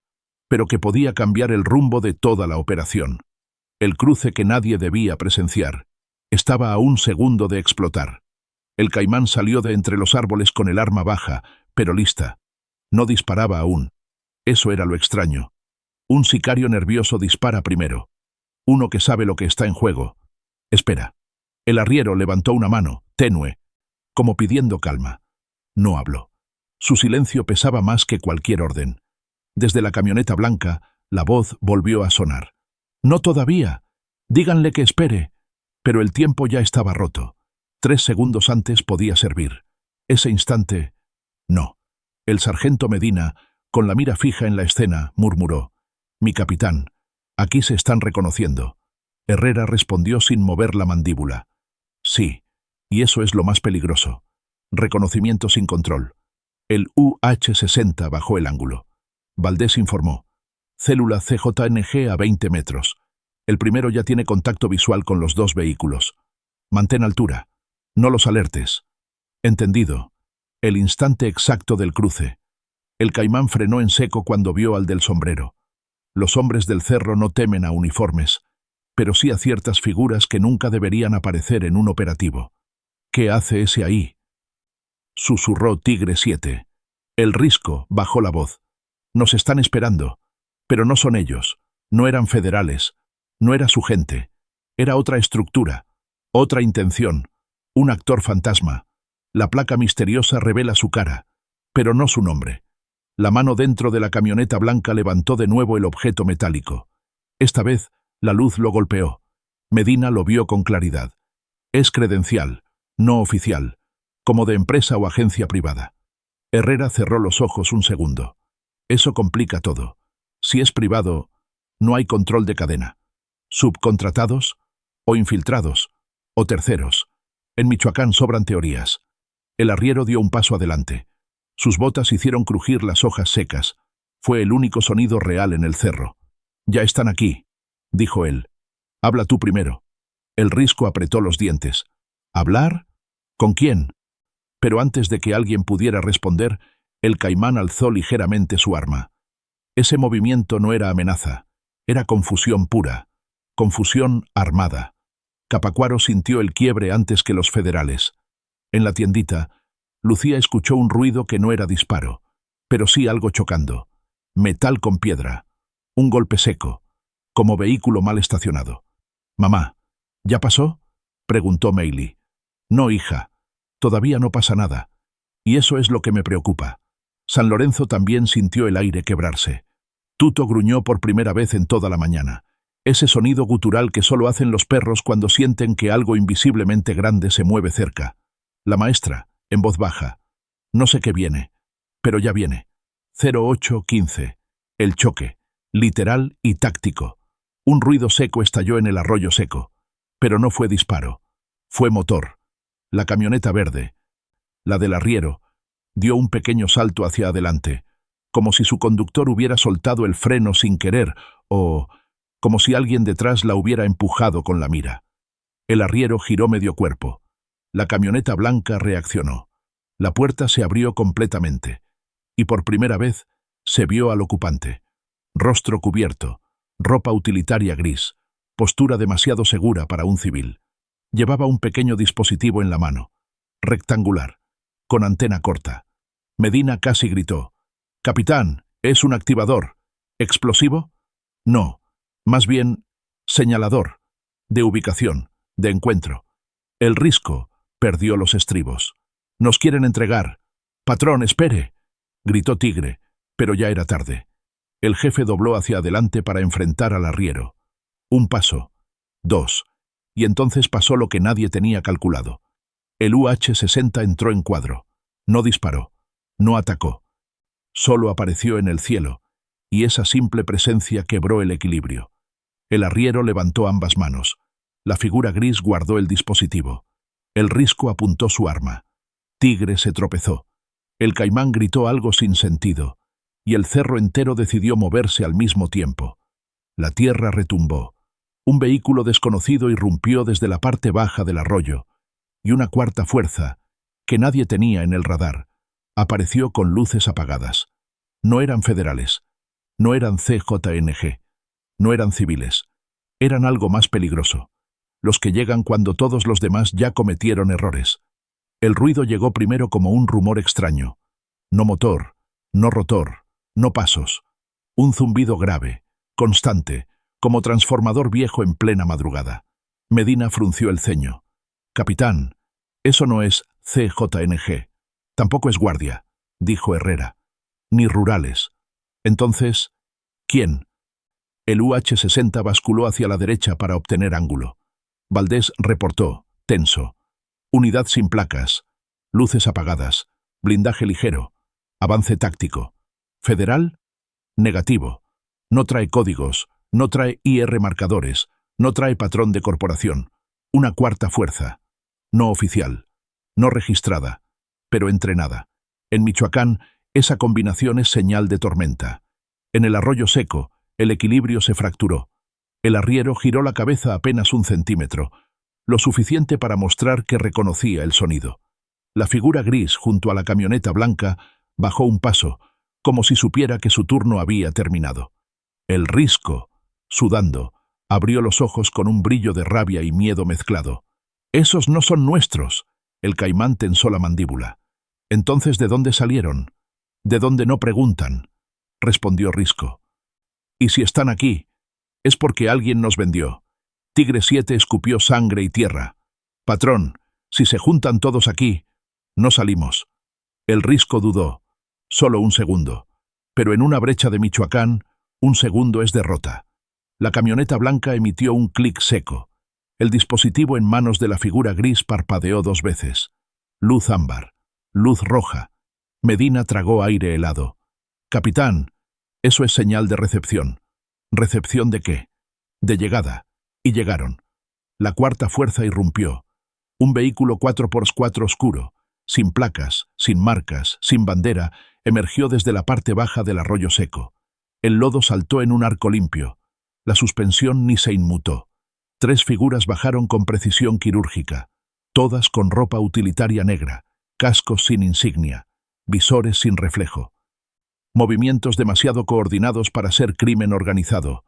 [SPEAKER 1] pero que podía cambiar el rumbo de toda la operación. El cruce que nadie debía presenciar estaba a un segundo de explotar. El caimán salió de entre los árboles con el arma baja, pero lista. No disparaba aún. Eso era lo extraño. Un sicario nervioso dispara primero. Uno que sabe lo que está en juego. Espera. El arriero levantó una mano, tenue, como pidiendo calma. No habló. Su silencio pesaba más que cualquier orden. Desde la camioneta blanca, la voz volvió a sonar. «No todavía. Díganle que espere». Pero el tiempo ya estaba roto. 3 segundos antes podía servir. Ese instante, no. El sargento Medina, con la mira fija en la escena, murmuró: «Mi capitán, aquí se están reconociendo». Herrera respondió sin mover la mandíbula: «Sí, y eso es lo más peligroso. Reconocimiento sin control». El UH-60 bajó el ángulo. Valdés informó: «Célula CJNG a 20 metros. El primero ya tiene contacto visual con los 2 vehículos. Mantén altura. No los alertes». «Entendido». El instante exacto del cruce. El caimán frenó en seco cuando vio al del sombrero. Los hombres del cerro no temen a uniformes, pero sí a ciertas figuras que nunca deberían aparecer en un operativo. «¿Qué hace ese ahí?», susurró Tigre 7. El Risco bajó la voz. «Nos están esperando. Pero no son ellos. No eran federales. No era su gente. Era otra estructura. Otra intención. Un actor fantasma. La placa misteriosa revela su cara, pero no su nombre». La mano dentro de la camioneta blanca levantó de nuevo el objeto metálico. Esta vez, la luz lo golpeó. Medina lo vio con claridad. Es credencial, no oficial, como de empresa o agencia privada. Herrera cerró los ojos un segundo. Eso complica todo. Si es privado, no hay control de cadena. ¿Subcontratados? ¿O infiltrados? ¿O terceros? En Michoacán sobran teorías. El arriero dio un paso adelante. Sus botas hicieron crujir las hojas secas. Fue el único sonido real en el cerro. «Ya están aquí», dijo él. «Habla tú primero». El Risco apretó los dientes. «¿Hablar? ¿Con quién?». Pero antes de que alguien pudiera responder, el caimán alzó ligeramente su arma. Ese movimiento no era amenaza, era confusión pura, confusión armada. Capacuaro sintió el quiebre antes que los federales. En la tiendita, Lucía escuchó un ruido que no era disparo, pero sí algo chocando. Metal con piedra. Un golpe seco, como vehículo mal estacionado. «Mamá, ¿ya pasó?», preguntó Meili. «No, hija. Todavía no pasa nada. Y eso es lo que me preocupa». San Lorenzo también sintió el aire quebrarse. Tuto gruñó por primera vez en toda la mañana. Ese sonido gutural que solo hacen los perros cuando sienten que algo invisiblemente grande se mueve cerca. La maestra, en voz baja: «No sé qué viene, pero ya viene». 0815. El choque, literal y táctico. Un ruido seco estalló en el arroyo seco. Pero no fue disparo. Fue motor. La camioneta verde, la del arriero, dio un pequeño salto hacia adelante, como si su conductor hubiera soltado el freno sin querer o como si alguien detrás la hubiera empujado con la mira. El arriero giró medio cuerpo. La camioneta blanca reaccionó. La puerta se abrió completamente, y por primera vez se vio al ocupante. Rostro cubierto, ropa utilitaria gris, postura demasiado segura para un civil. Llevaba un pequeño dispositivo en la mano, rectangular, con antena corta. Medina casi gritó: «Capitán, es un activador. ¿Explosivo? No, más bien señalador, de ubicación, de encuentro». El Risco perdió los estribos. «Nos quieren entregar». «Patrón, espere», gritó Tigre, pero ya era tarde. El jefe dobló hacia adelante para enfrentar al arriero. Un paso, 2, y entonces pasó lo que nadie tenía calculado. El UH-60 entró en cuadro. No disparó, no atacó. Solo apareció en el cielo, y esa simple presencia quebró el equilibrio. El arriero levantó ambas manos. La figura gris guardó el dispositivo. El Risco apuntó su arma. Tigre se tropezó. El caimán gritó algo sin sentido, y el cerro entero decidió moverse al mismo tiempo. La tierra retumbó. Un vehículo desconocido irrumpió desde la parte baja del arroyo, y una cuarta fuerza, que nadie tenía en el radar, apareció con luces apagadas. No eran federales. No eran CJNG. No eran civiles. Eran algo más peligroso. Los que llegan cuando todos los demás ya cometieron errores. El ruido llegó primero como un rumor extraño. No motor, no rotor, no pasos. Un zumbido grave, constante, como transformador viejo en plena madrugada. Medina frunció el ceño. «Capitán, eso no es CJNG. Tampoco es guardia», dijo Herrera. «Ni rurales. Entonces, ¿quién?» El UH-60 basculó hacia la derecha para obtener ángulo. Valdés reportó, tenso. «Unidad sin placas. Luces apagadas. Blindaje ligero. Avance táctico. ¿Federal?» «Negativo. No trae códigos. No trae IR marcadores. No trae patrón de corporación. Una cuarta fuerza. No oficial. No registrada. Pero entrenada. En Michoacán, esa combinación es señal de tormenta. En el arroyo seco, el equilibrio se fracturó. El arriero giró la cabeza apenas 1 centímetro, lo suficiente para mostrar que reconocía el sonido. La figura gris junto a la camioneta blanca bajó un paso, como si supiera que su turno había terminado. El Risco, sudando, abrió los ojos con un brillo de rabia y miedo mezclado. «Esos no son nuestros», el Caimán tensó la mandíbula. «Entonces, ¿de dónde salieron?» «De dónde no preguntan», respondió Risco. «Y si están aquí, es porque alguien nos vendió. Tigre 7 escupió sangre y tierra. Patrón, si se juntan todos aquí, no salimos». El Risco dudó. Solo un segundo. Pero en una brecha de Michoacán, un segundo es derrota. La camioneta blanca emitió un clic seco. El dispositivo en manos de la figura gris parpadeó 2 veces. Luz ámbar. Luz roja. Medina tragó aire helado. «Capitán, eso es señal de recepción». «¿Recepción de qué?» «De llegada». Y llegaron. La cuarta fuerza irrumpió. Un vehículo 4x4 oscuro, sin placas, sin marcas, sin bandera, emergió desde la parte baja del arroyo seco. El lodo saltó en un arco limpio. La suspensión ni se inmutó. 3 figuras bajaron con precisión quirúrgica, todas con ropa utilitaria negra, cascos sin insignia, visores sin reflejo. Movimientos demasiado coordinados para ser crimen organizado,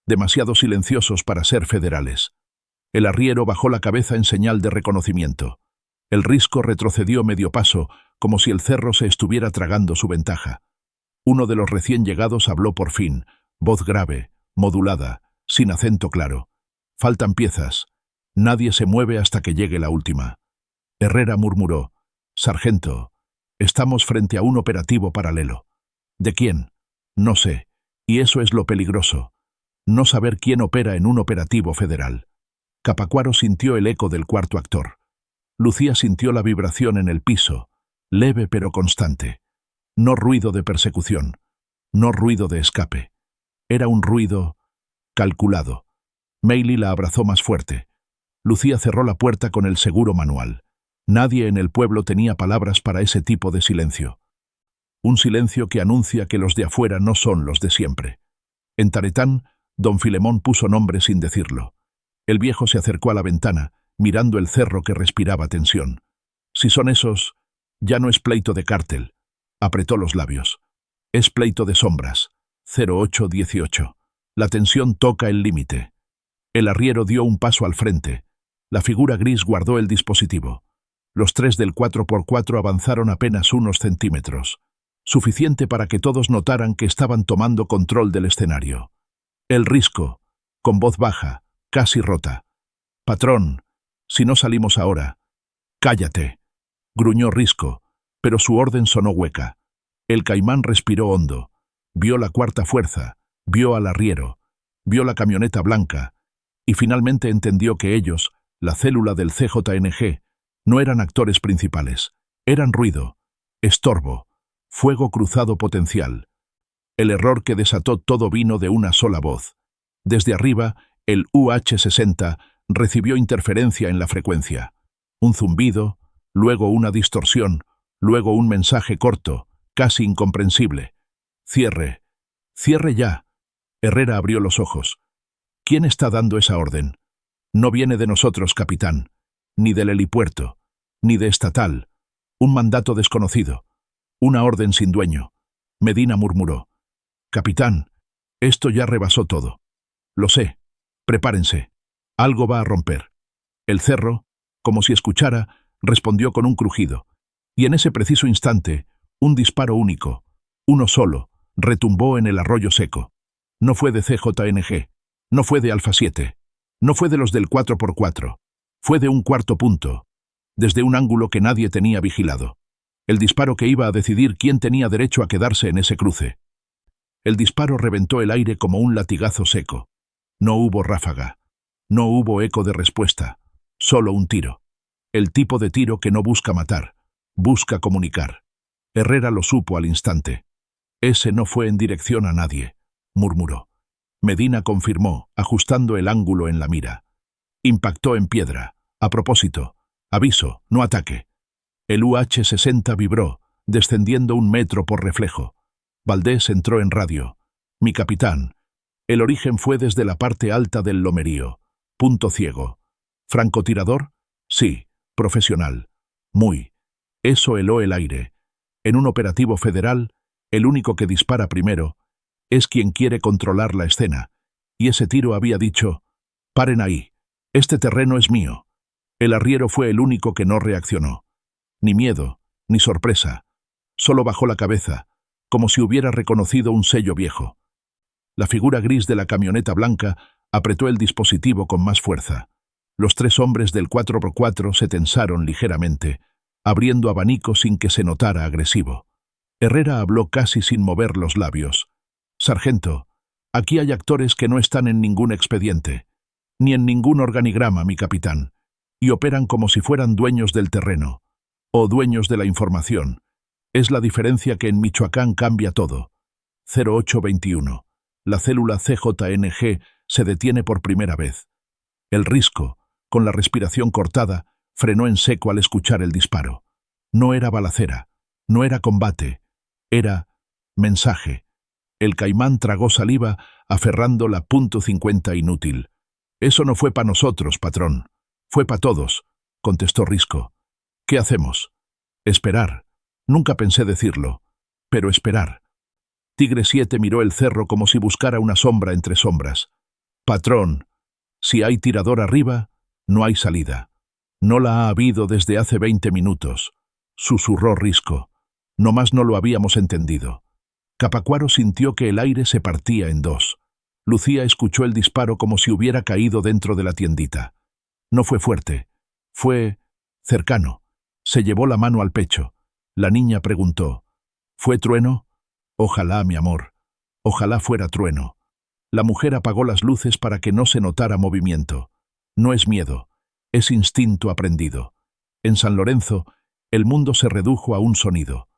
[SPEAKER 1] demasiado silenciosos para ser federales. El arriero bajó la cabeza en señal de reconocimiento. El Risco retrocedió medio paso, como si el cerro se estuviera tragando su ventaja. Uno de los recién llegados habló por fin, voz grave, modulada, sin acento claro. «Faltan piezas. Nadie se mueve hasta que llegue la última». Herrera murmuró, «Sargento, estamos frente a un operativo paralelo». «¿De quién?» «No sé. Y eso es lo peligroso. No saber quién opera en un operativo federal». Capacuaro sintió el eco del cuarto actor. Lucía sintió la vibración en el piso, leve pero constante. No ruido de persecución, no ruido de escape. Era un ruido calculado. Meili la abrazó más fuerte. Lucía cerró la puerta con el seguro manual. Nadie en el pueblo tenía palabras para ese tipo de silencio. Un silencio que anuncia que los de afuera no son los de siempre. En Taretán, don Filemón puso nombre sin decirlo. El viejo se acercó a la ventana, mirando el cerro que respiraba tensión. «Si son esos, ya no es pleito de cártel», apretó los labios. «Es pleito de sombras. 0818. La tensión toca el límite». El arriero dio un paso al frente. La figura gris guardó el dispositivo. Los 3 del 4x4 avanzaron apenas unos centímetros, suficiente para que todos notaran que estaban tomando control del escenario. El Risco, con voz baja, casi rota. «Patrón, si no salimos ahora». «Cállate», gruñó Risco, pero su orden sonó hueca. El Caimán respiró hondo. Vio la cuarta fuerza, vio al arriero, vio la camioneta blanca, y finalmente entendió que ellos, la célula del CJNG, no eran actores principales. Eran ruido, estorbo, fuego cruzado potencial. El error que desató todo vino de una sola voz. Desde arriba, el UH-60 recibió interferencia en la frecuencia. Un zumbido, luego una distorsión, luego un mensaje corto, casi incomprensible. «Cierre. Cierre ya». Herrera abrió los ojos. «¿Quién está dando esa orden?» «No viene de nosotros, capitán, ni del helipuerto, ni de estatal. Un mandato desconocido. Una orden sin dueño». Medina murmuró. «Capitán, Esto ya rebasó todo. Lo sé. Prepárense. Algo va a romper. El cerro, como si escuchara, respondió con un crujido. Y en ese preciso instante, un disparo único, uno solo, retumbó en el arroyo seco. No fue de CJNG, no fue de Alfa 7, no fue de los del 4x4, fue de un cuarto punto, desde un ángulo que nadie tenía vigilado. El disparo que iba a decidir quién tenía derecho a quedarse en ese cruce. El disparo reventó el aire como un latigazo seco. No hubo ráfaga, no hubo eco de respuesta, solo un tiro. El tipo de tiro que no busca matar, busca comunicar. Herrera lo supo al instante. Ese no fue en dirección a nadie, murmuró. Medina confirmó, ajustando el ángulo en la mira. Impactó en piedra. A propósito, aviso, no ataque. El UH-60 vibró, descendiendo 1 metro por reflejo. Valdés entró en radio. Mi capitán. El origen fue desde la parte alta del lomerío. Punto ciego. ¿Francotirador? Sí. Profesional. Muy. Eso heló el aire. En un operativo federal, el único que dispara primero es quien quiere controlar la escena. Y ese tiro había dicho, paren ahí. Este terreno es mío. El arriero fue el único que no reaccionó. Ni miedo, ni sorpresa. Solo bajó la cabeza, como si hubiera reconocido un sello viejo. La figura gris de la camioneta blanca apretó el dispositivo con más fuerza. Los 3 hombres del 4x4 se tensaron ligeramente, abriendo abanico sin que se notara agresivo. Herrera habló casi sin mover los labios. Sargento, aquí hay actores que no están en ningún expediente, ni en ningún organigrama, mi capitán, y operan como si fueran dueños del terreno, o dueños de la información. Es la diferencia que en Michoacán cambia todo. 0821. La célula CJNG se detiene por primera vez. El Risco, con la respiración cortada, frenó en seco al escuchar el disparo. No era balacera, no era combate, era mensaje. El Caimán tragó saliva, aferrando la .50 inútil. Eso no fue para nosotros, patrón. Fue para todos, contestó Risco. ¿Qué hacemos? Esperar. Nunca pensé decirlo, pero esperar. Tigre 7 miró el cerro como si buscara una sombra entre sombras. Patrón, si hay tirador arriba, no hay salida. No la ha habido desde hace 20 minutos, susurró Risco. Nomás no lo habíamos entendido. Capacuaro sintió que el aire se partía en 2. Lucía escuchó el disparo como si hubiera caído dentro de la tiendita. No fue fuerte, fue cercano. Se llevó la mano al pecho. La niña preguntó, ¿fue trueno? Ojalá, mi amor. Ojalá fuera trueno. La mujer apagó las luces para que no se notara movimiento. No es miedo, es instinto aprendido. En San Lorenzo, el mundo se redujo a un sonido.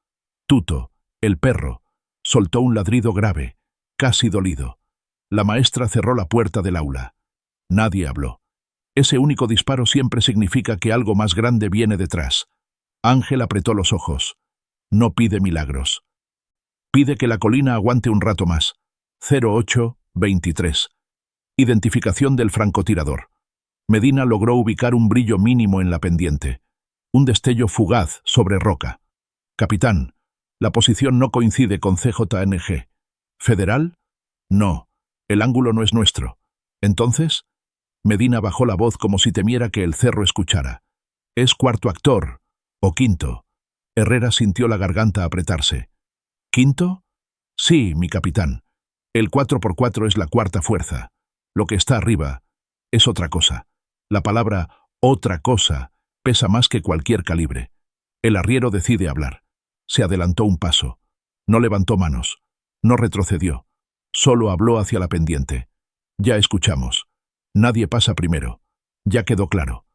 [SPEAKER 1] Tuto, el perro, soltó un ladrido grave, casi dolido. La maestra cerró la puerta del aula. Nadie habló. Ese único disparo siempre significa que algo más grande viene detrás. Ángel apretó los ojos. No pide milagros. Pide que la colina aguante un rato más. 0823. Identificación del francotirador. Medina logró ubicar un brillo mínimo en la pendiente. Un destello fugaz sobre roca. Capitán, la posición no coincide con CJNG. ¿Federal? No, el ángulo no es nuestro. ¿Entonces? Medina bajó la voz como si temiera que el cerro escuchara. Es cuarto actor, o quinto. Herrera sintió la garganta apretarse. ¿Quinto? Sí, mi capitán. El 4x4 es la cuarta fuerza. Lo que está arriba es otra cosa. La palabra otra cosa pesa más que cualquier calibre. El arriero decide hablar. Se adelantó un paso. No levantó manos. No retrocedió. Solo habló hacia la pendiente. Ya escuchamos. Nadie pasa primero. Ya quedó claro.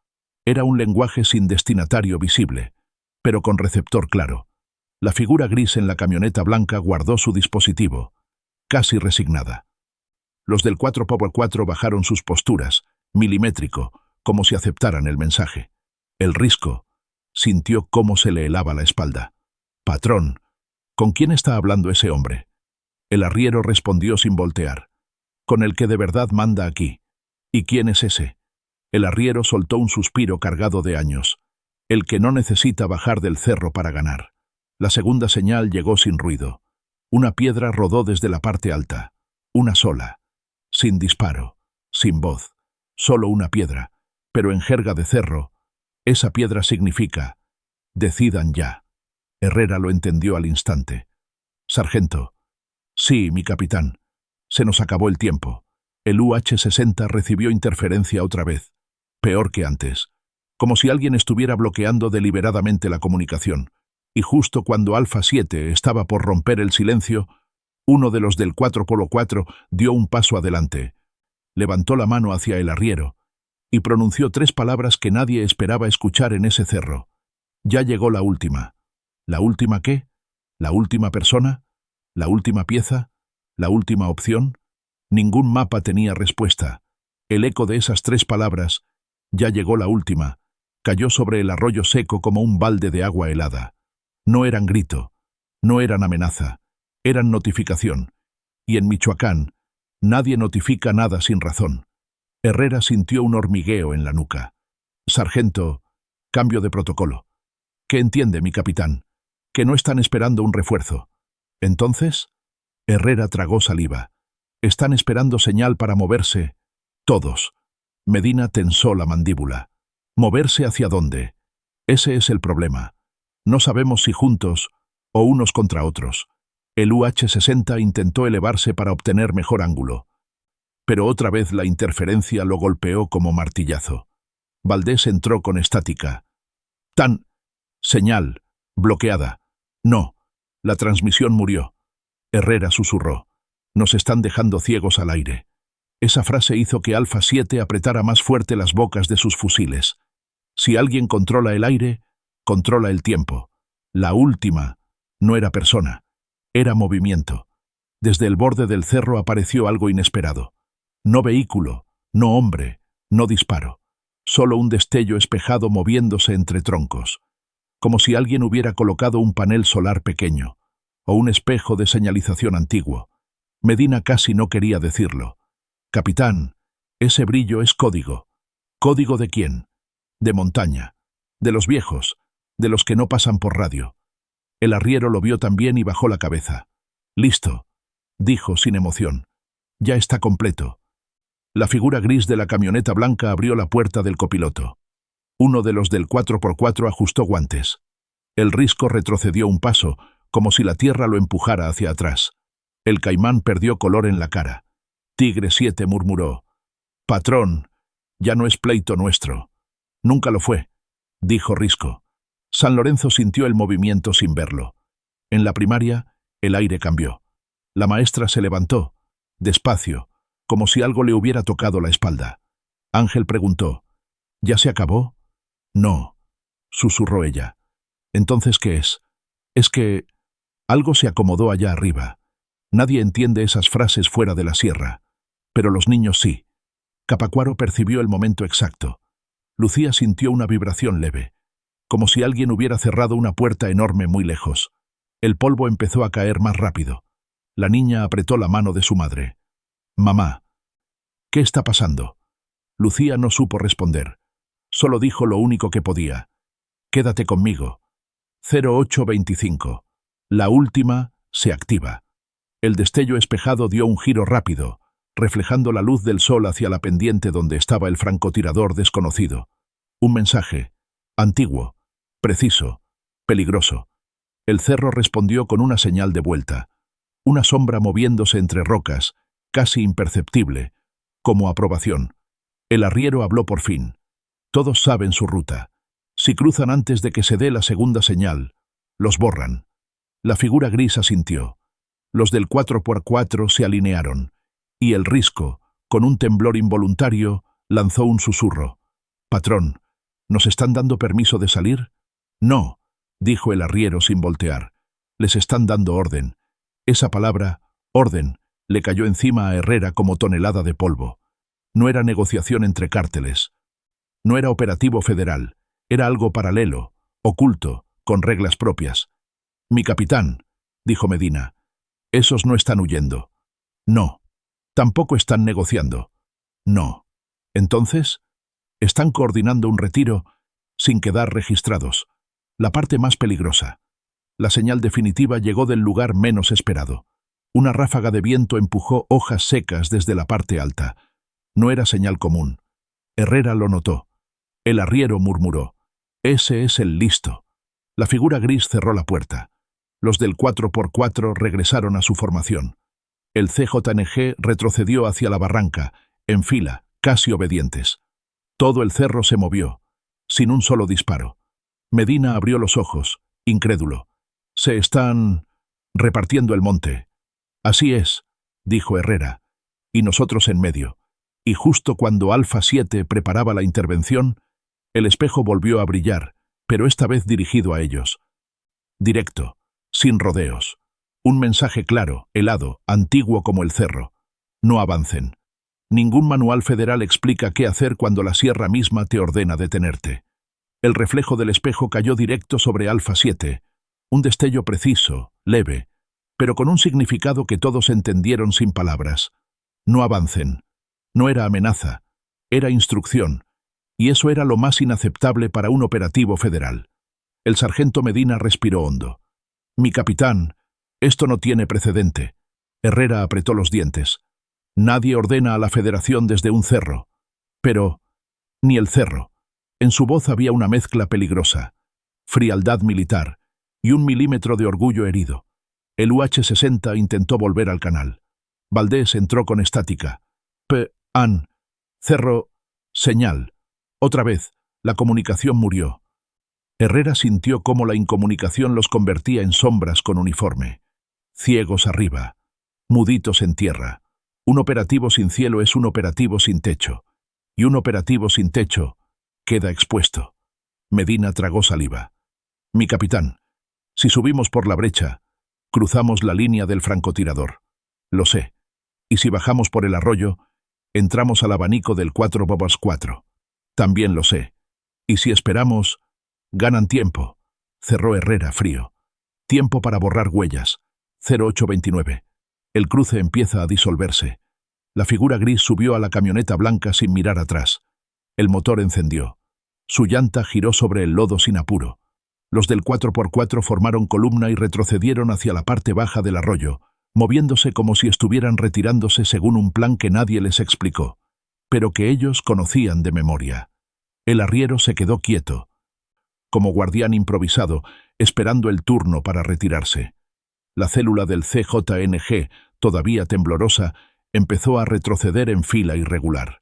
[SPEAKER 1] Era un lenguaje sin destinatario visible, pero con receptor claro. La figura gris en la camioneta blanca guardó su dispositivo, casi resignada. Los del 4x4 bajaron sus posturas, milimétrico, como si aceptaran el mensaje. El Risco sintió cómo se le helaba la espalda. Patrón, ¿con quién está hablando ese hombre? El arriero respondió sin voltear. Con el que de verdad manda aquí. ¿Y quién es ese? El arriero soltó un suspiro cargado de años. El que no necesita bajar del cerro para ganar. La segunda señal llegó sin ruido. Una piedra rodó desde la parte alta. Una sola. Sin disparo. Sin voz. Solo una piedra. Pero en jerga de cerro, esa piedra significa: decidan ya. Herrera lo entendió al instante. Sargento. Sí, mi capitán. Se nos acabó el tiempo. El UH-60 recibió interferencia otra vez. Peor que antes. Como si alguien estuviera bloqueando deliberadamente la comunicación. Y justo cuando Alfa 7 estaba por romper el silencio, uno de los del 4x4 dio un paso adelante. Levantó la mano hacia el arriero y pronunció 3 palabras que nadie esperaba escuchar en ese cerro. Ya llegó la última. ¿La última qué? ¿La última persona? ¿La última pieza? ¿La última opción? Ningún mapa tenía respuesta. El eco de esas 3 palabras, ya llegó la última, cayó sobre el arroyo seco como un balde de agua helada. No eran grito, no eran amenaza, eran notificación. Y en Michoacán, nadie notifica nada sin razón. Herrera sintió un hormigueo en la nuca. Sargento, cambio de protocolo. ¿Qué entiende, mi capitán? Que no están esperando un refuerzo. ¿Entonces? Herrera tragó saliva. Están esperando señal para moverse. Todos. Medina tensó la mandíbula. ¿Moverse hacia dónde? Ese es el problema. No sabemos si juntos o unos contra otros. El UH-60 intentó elevarse para obtener mejor ángulo. Pero otra vez la interferencia lo golpeó como martillazo. Valdés entró con estática. Señal. Bloqueada. No. La transmisión murió. Herrera susurró. Nos están dejando ciegos al aire. Esa frase hizo que Alfa 7 apretara más fuerte las bocas de sus fusiles. Si alguien controla el aire, controla el tiempo. La última no era persona. Era movimiento. Desde el borde del cerro apareció algo inesperado. No vehículo, no hombre, no disparo. Solo un destello espejado moviéndose entre troncos. Como si alguien hubiera colocado un panel solar pequeño, o un espejo de señalización antiguo. Medina casi no quería decirlo. Capitán, ese brillo es código. ¿Código de quién? De montaña. De los viejos, de los que no pasan por radio. El arriero lo vio también y bajó la cabeza. Listo, dijo sin emoción. Ya está completo. La figura gris de la camioneta blanca abrió la puerta del copiloto. Uno de los del 4x4 ajustó guantes. El risco retrocedió un paso, como si la tierra lo empujara hacia atrás. El caimán perdió color en la cara. Tigre 7 murmuró. Patrón, ya no es pleito nuestro. Nunca lo fue, dijo Risco. San Lorenzo sintió el movimiento sin verlo. En la primaria, el aire cambió. La maestra se levantó, despacio, como si algo le hubiera tocado la espalda. Ángel preguntó. ¿Ya se acabó? No, susurró ella. ¿Entonces qué es? Es que algo se acomodó allá arriba. Nadie entiende esas frases fuera de la sierra, pero los niños sí. Capacuaro percibió el momento exacto. Lucía sintió una vibración leve, como si alguien hubiera cerrado una puerta enorme muy lejos. El polvo empezó a caer más rápido. La niña apretó la mano de su madre. Mamá, ¿qué está pasando? Lucía no supo responder. Solo dijo lo único que podía. Quédate conmigo. 0825. La última se activa. El destello espejado dio un giro rápido, reflejando la luz del sol hacia la pendiente donde estaba el francotirador desconocido. Un mensaje. Antiguo. Preciso. Peligroso. El cerro respondió con una señal de vuelta. Una sombra moviéndose entre rocas, casi imperceptible, como aprobación. El arriero habló por fin. Todos saben su ruta. Si cruzan antes de que se dé la segunda señal, los borran. La figura gris asintió. Los del 4x4 se alinearon, y el Risco, con un temblor involuntario, lanzó un susurro. Patrón, ¿nos están dando permiso de salir? No, dijo el arriero sin voltear. Les están dando orden. Esa palabra, orden, le cayó encima a Herrera como tonelada de polvo. No era negociación entre cárteles. No era operativo federal. Era algo paralelo, oculto, con reglas propias. Mi capitán, dijo Medina, esos no están huyendo. No. Tampoco están negociando. No. Entonces, están coordinando un retiro sin quedar registrados. La parte más peligrosa. La señal definitiva llegó del lugar menos esperado. Una ráfaga de viento empujó hojas secas desde la parte alta. No era señal común. Herrera lo notó. El arriero murmuró: «Ese es el listo». La figura gris cerró la puerta. Los del 4x4 regresaron a su formación. El CJNG retrocedió hacia la barranca, en fila, casi obedientes. Todo el cerro se movió, sin un solo disparo. Medina abrió los ojos, incrédulo. «Se están repartiendo el monte». «Así es», dijo Herrera, «y nosotros en medio». Y justo cuando Alfa 7 preparaba la intervención, el espejo volvió a brillar, pero esta vez dirigido a ellos. Directo, sin rodeos. Un mensaje claro, helado, antiguo como el cerro. No avancen. Ningún manual federal explica qué hacer cuando la sierra misma te ordena detenerte. El reflejo del espejo cayó directo sobre Alfa 7, un destello preciso, leve, pero con un significado que todos entendieron sin palabras. No avancen. No era amenaza, era instrucción, y eso era lo más inaceptable para un operativo federal. El sargento Medina respiró hondo. «Mi capitán, esto no tiene precedente». Herrera apretó los dientes. «Nadie ordena a la Federación desde un cerro». Pero ni el cerro. En su voz había una mezcla peligrosa, frialdad militar y 1 milímetro de orgullo herido. El UH-60 intentó volver al canal. Valdés entró con estática. Cerro, señal. Otra vez, la comunicación murió. Herrera sintió cómo la incomunicación los convertía en sombras con uniforme. Ciegos arriba, muditos en tierra. Un operativo sin cielo es un operativo sin techo. Y un operativo sin techo queda expuesto. Medina tragó saliva. «Mi capitán, si subimos por la brecha, cruzamos la línea del francotirador. Lo sé. Y si bajamos por el arroyo, entramos al abanico del 4x4. También lo sé. Y si esperamos, ganan tiempo», cerró Herrera frío. «Tiempo para borrar huellas». 0829. El cruce empieza a disolverse. La figura gris subió a la camioneta blanca sin mirar atrás. El motor encendió. Su llanta giró sobre el lodo sin apuro. Los del 4x4 formaron columna y retrocedieron hacia la parte baja del arroyo, moviéndose como si estuvieran retirándose según un plan que nadie les explicó, pero que ellos conocían de memoria. El arriero se quedó quieto, como guardián improvisado, esperando el turno para retirarse. La célula del CJNG, todavía temblorosa, empezó a retroceder en fila irregular.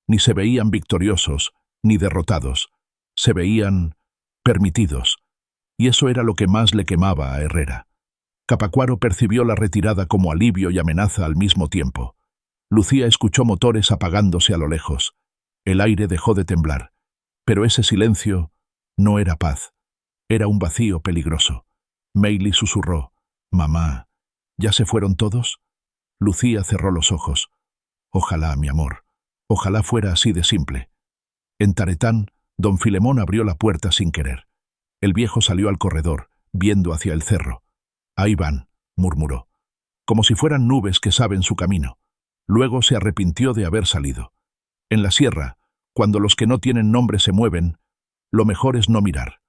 [SPEAKER 1] Ni se veían victoriosos, ni derrotados. Se veían permitidos. Y eso era lo que más le quemaba a Herrera. Capacuaro percibió la retirada como alivio y amenaza al mismo tiempo. Lucía escuchó motores apagándose a lo lejos. El aire dejó de temblar. Pero ese silencio no era paz. Era un vacío peligroso. Meili susurró: «Mamá, ¿ya se fueron todos?» Lucía cerró los ojos. «Ojalá, mi amor. Ojalá fuera así de simple». En Taretán, don Filemón abrió la puerta sin querer. El viejo salió al corredor, viendo hacia el cerro. «Ahí van», murmuró, como si fueran nubes que saben su camino. Luego se arrepintió de haber salido. En la sierra, cuando los que no tienen nombre se mueven, lo mejor es no mirar.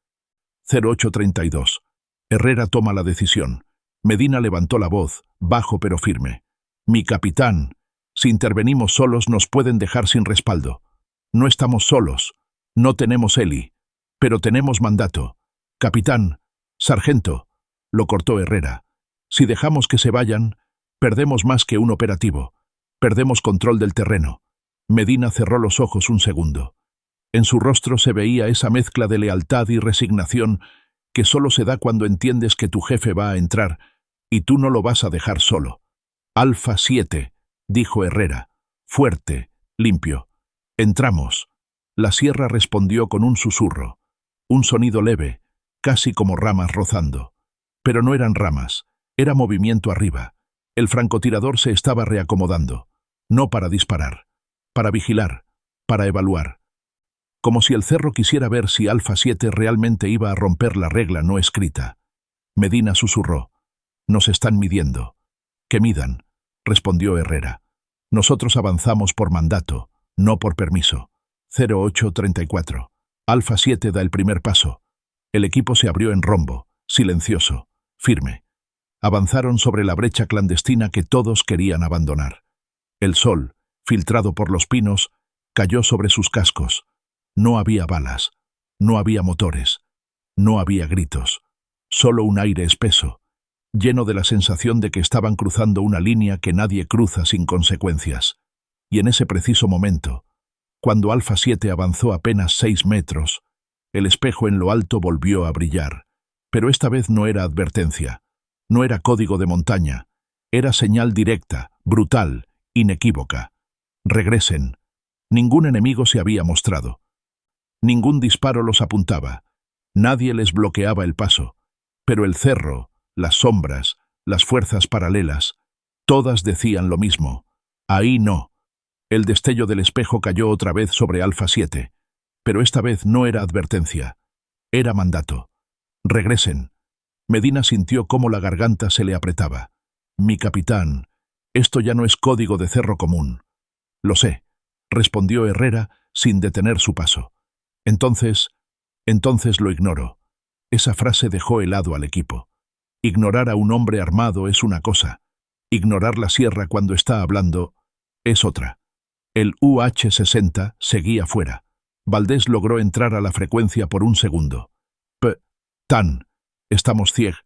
[SPEAKER 1] 0832. Herrera toma la decisión. Medina levantó la voz, bajo pero firme. «Mi capitán, si intervenimos solos nos pueden dejar sin respaldo. No estamos solos, no tenemos heli, pero tenemos mandato. Capitán, sargento», lo cortó Herrera. «Si dejamos que se vayan, perdemos más que un operativo. Perdemos control del terreno». Medina cerró los ojos un segundo. En su rostro se veía esa mezcla de lealtad y resignación que solo se da cuando entiendes que tu jefe va a entrar y tú no lo vas a dejar solo. «Alfa 7», dijo Herrera, fuerte, limpio. «Entramos». La sierra respondió con un susurro, un sonido leve, casi como ramas rozando. Pero no eran ramas, era movimiento arriba. El francotirador se estaba reacomodando, no para disparar, para vigilar, para evaluar. Como si el cerro quisiera ver si Alfa 7 realmente iba a romper la regla no escrita. Medina susurró: «Nos están midiendo». «Que midan», respondió Herrera. «Nosotros avanzamos por mandato, no por permiso». 0834. Alfa 7 da el primer paso. El equipo se abrió en rombo, silencioso, firme. Avanzaron sobre la brecha clandestina que todos querían abandonar. El sol, filtrado por los pinos, cayó sobre sus cascos. No había balas, no había motores, no había gritos, solo un aire espeso, lleno de la sensación de que estaban cruzando una línea que nadie cruza sin consecuencias. Y en ese preciso momento, cuando Alfa 7 avanzó apenas 6 metros, el espejo en lo alto volvió a brillar. Pero esta vez no era advertencia, no era código de montaña, era señal directa, brutal, inequívoca. Regresen. Ningún enemigo se había mostrado. Ningún disparo los apuntaba. Nadie les bloqueaba el paso. Pero el cerro, las sombras, las fuerzas paralelas, todas decían lo mismo. Ahí no. El destello del espejo cayó otra vez sobre Alfa 7. Pero esta vez no era advertencia. Era mandato. Regresen. Medina sintió cómo la garganta se le apretaba. Mi capitán, esto ya no es código de cerro común. Lo sé, respondió Herrera sin detener su paso. Entonces lo ignoro. Esa frase dejó helado al equipo. Ignorar a un hombre armado es una cosa. Ignorar la sierra cuando está hablando es otra. El UH-60 seguía fuera. Valdés logró entrar a la frecuencia por un segundo. Tan. Estamos cieg.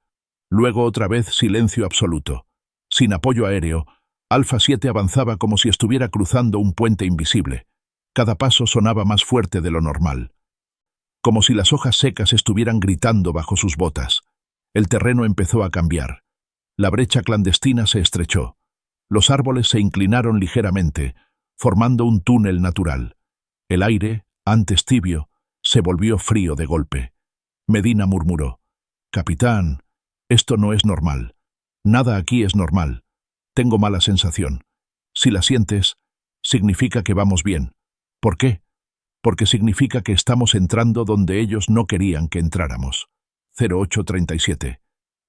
[SPEAKER 1] Luego otra vez silencio absoluto. Sin apoyo aéreo, Alfa 7 avanzaba como si estuviera cruzando un puente invisible. Cada paso sonaba más fuerte de lo normal. Como si las hojas secas estuvieran gritando bajo sus botas. El terreno empezó a cambiar. La brecha clandestina se estrechó. Los árboles se inclinaron ligeramente, formando un túnel natural. El aire, antes tibio, se volvió frío de golpe. Medina murmuró. Capitán, esto no es normal. Nada aquí es normal. Tengo mala sensación. Si la sientes, significa que vamos bien. ¿Por qué? Porque significa que estamos entrando donde ellos no querían que entráramos. 0837.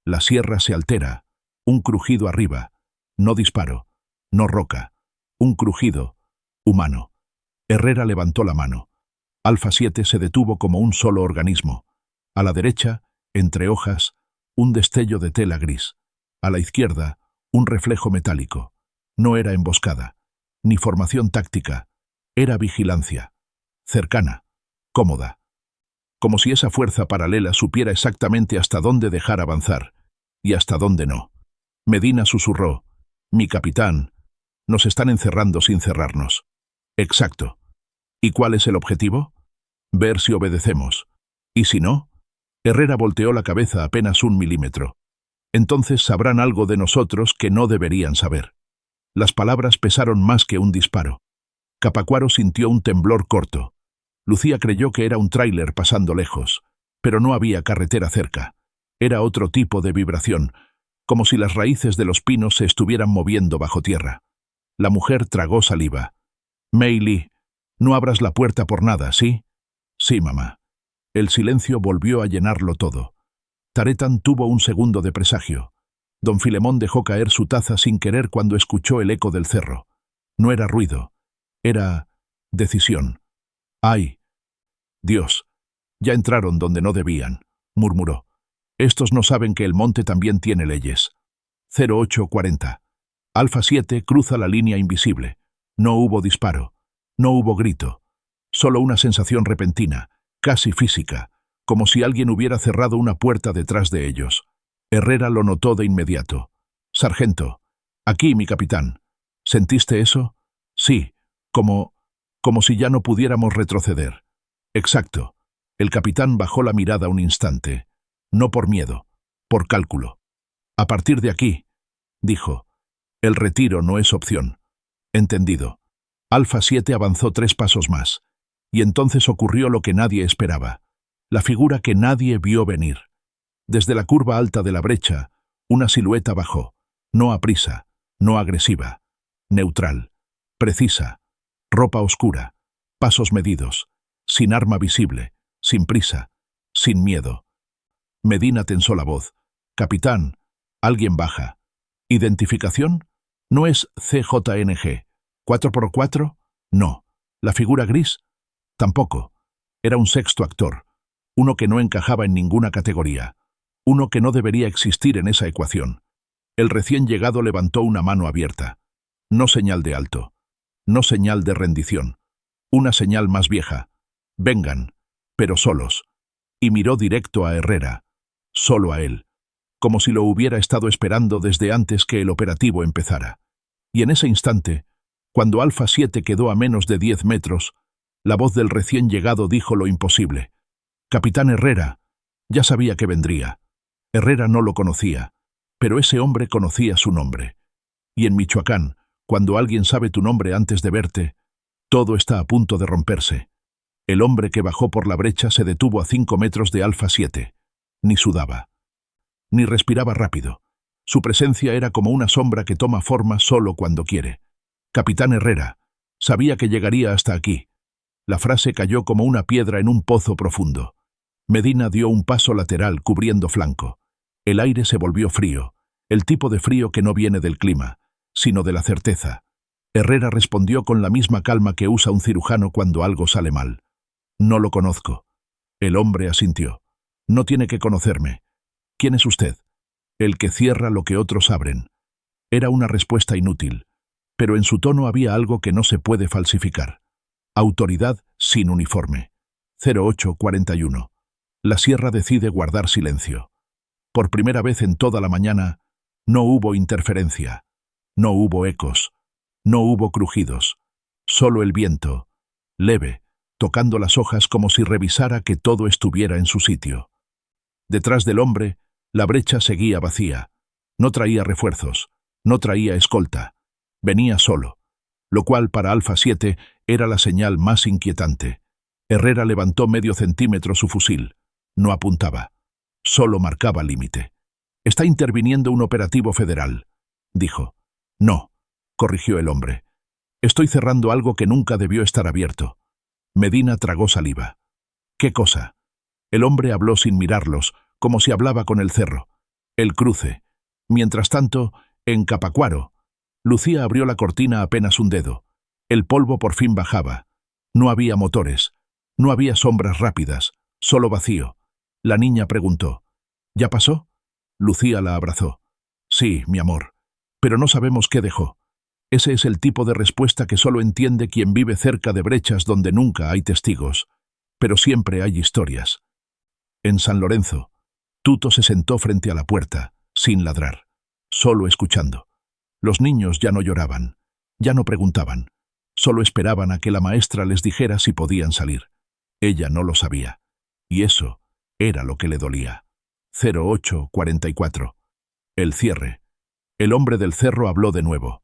[SPEAKER 1] La sierra se altera. Un crujido arriba. No disparo. No roca. Un crujido. Humano. Herrera levantó la mano. Alfa 7 se detuvo como un solo organismo. A la derecha, entre hojas, un destello de tela gris. A la izquierda, un reflejo metálico. No era emboscada, ni formación táctica. Era vigilancia. Cercana. Cómoda. Como si esa fuerza paralela supiera exactamente hasta dónde dejar avanzar, y hasta dónde no. Medina susurró. Mi capitán, nos están encerrando sin cerrarnos. Exacto. ¿Y cuál es el objetivo? Ver si obedecemos. ¿Y si no? Herrera volteó la cabeza apenas 1 milímetro. Entonces sabrán algo de nosotros que no deberían saber. Las palabras pesaron más que un disparo. Capacuaro sintió un temblor corto. Lucía creyó que era un tráiler pasando lejos, pero no había carretera cerca. Era otro tipo de vibración, como si las raíces de los pinos se estuvieran moviendo bajo tierra. La mujer tragó saliva. Mei Li, no abras la puerta por nada, ¿sí? Sí, mamá. El silencio volvió a llenarlo todo. Taretan tuvo un segundo de presagio. Don Filemón dejó caer su taza sin querer cuando escuchó el eco del cerro. No era ruido. Era decisión. ¡Ay! Dios. Ya entraron donde no debían, murmuró. Estos no saben que el monte también tiene leyes. 0840. Alfa 7 cruza la línea invisible. No hubo disparo. No hubo grito. Solo una sensación repentina, casi física, como si alguien hubiera cerrado una puerta detrás de ellos. Herrera lo notó de inmediato. Sargento. Aquí, mi capitán. ¿Sentiste eso? Sí. Como si ya no pudiéramos retroceder. Exacto. El capitán bajó la mirada un instante. No por miedo, por cálculo. A partir de aquí, dijo, el retiro no es opción. Entendido. Alfa 7 avanzó 3 pasos más. Y entonces ocurrió lo que nadie esperaba. La figura que nadie vio venir. Desde la curva alta de la brecha, una silueta bajó. No aprisa, no agresiva. Neutral. Precisa. Ropa oscura. Pasos medidos. Sin arma visible. Sin prisa. Sin miedo. Medina tensó la voz. Capitán, alguien baja. ¿Identificación? ¿No es CJNG? ¿4x4? No. ¿La figura gris? Tampoco. Era un sexto actor. Uno que no encajaba en ninguna categoría. Uno que no debería existir en esa ecuación. El recién llegado levantó una mano abierta. No señal de alto. No señal de rendición. Una señal más vieja. Vengan, pero solos. Y miró directo a Herrera. Solo a él. Como si lo hubiera estado esperando desde antes que el operativo empezara. Y en ese instante, cuando Alfa 7 quedó a menos de 10 metros, la voz del recién llegado dijo lo imposible. Capitán Herrera. Ya sabía que vendría. Herrera no lo conocía, pero ese hombre conocía su nombre. Y en Michoacán, cuando alguien sabe tu nombre antes de verte, todo está a punto de romperse. El hombre que bajó por la brecha se detuvo a 5 metros de Alfa 7. Ni sudaba. Ni respiraba rápido. Su presencia era como una sombra que toma forma solo cuando quiere. Capitán Herrera. Sabía que llegaría hasta aquí. La frase cayó como una piedra en un pozo profundo. Medina dio un paso lateral cubriendo flanco. El aire se volvió frío, el tipo de frío que no viene del clima, sino de la certeza. Herrera respondió con la misma calma que usa un cirujano cuando algo sale mal. No lo conozco. El hombre asintió. No tiene que conocerme. ¿Quién es usted? El que cierra lo que otros abren. Era una respuesta inútil, pero en su tono había algo que no se puede falsificar. Autoridad sin uniforme. 0841. La sierra decide guardar silencio. Por primera vez en toda la mañana, no hubo interferencia, no hubo ecos, no hubo crujidos, solo el viento, leve, tocando las hojas como si revisara que todo estuviera en su sitio. Detrás del hombre, la brecha seguía vacía. No traía refuerzos, no traía escolta. Venía solo, lo cual para Alfa 7 era la señal más inquietante. Herrera levantó medio centímetro su fusil. No apuntaba. Solo marcaba límite. «Está interviniendo un operativo federal», dijo. «No», corrigió el hombre. «Estoy cerrando algo que nunca debió estar abierto». Medina tragó saliva. «¿Qué cosa?» El hombre habló sin mirarlos, como si hablaba con el cerro. «El cruce». Mientras tanto, en Capacuaro, Lucía abrió la cortina apenas un dedo. El polvo por fin bajaba. No había motores. No había sombras rápidas. Solo vacío. La niña preguntó. ¿Ya pasó? Lucía la abrazó. Sí, mi amor. Pero no sabemos qué dejó. Ese es el tipo de respuesta que solo entiende quien vive cerca de brechas donde nunca hay testigos. Pero siempre hay historias. En San Lorenzo, Tuto se sentó frente a la puerta, sin ladrar, solo escuchando. Los niños ya no lloraban, ya no preguntaban, solo esperaban a que la maestra les dijera si podían salir. Ella no lo sabía. Y eso era lo que le dolía. 0844. El cierre. El hombre del cerro habló de nuevo.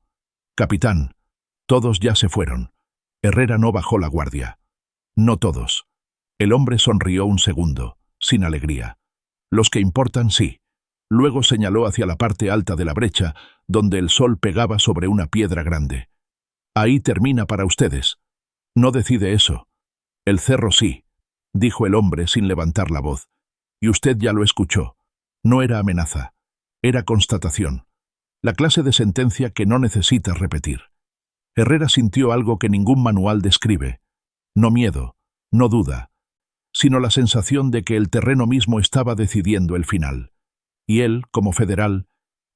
[SPEAKER 1] Capitán, todos ya se fueron. Herrera no bajó la guardia. No todos. El hombre sonrió un segundo, sin alegría. Los que importan, sí. Luego señaló hacia la parte alta de la brecha, donde el sol pegaba sobre una piedra grande. Ahí termina para ustedes. No decide eso. El cerro sí, dijo el hombre sin levantar la voz. Y usted ya lo escuchó. No era amenaza. Era constatación. La clase de sentencia que no necesita repetir. Herrera sintió algo que ningún manual describe. No miedo, no duda, sino la sensación de que el terreno mismo estaba decidiendo el final. Y él, como federal,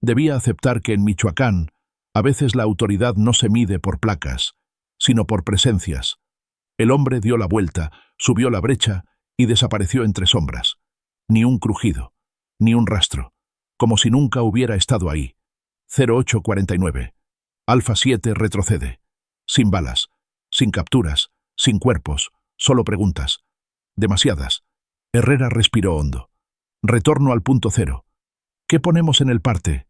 [SPEAKER 1] debía aceptar que en Michoacán a veces la autoridad no se mide por placas, sino por presencias. El hombre dio la vuelta, subió la brecha y desapareció entre sombras. Ni un crujido, ni un rastro, como si nunca hubiera estado ahí. 0849. Alfa 7 retrocede. Sin balas, sin capturas, sin cuerpos, solo preguntas. Demasiadas. Herrera respiró hondo. Retorno al punto cero. ¿Qué ponemos en el parte?,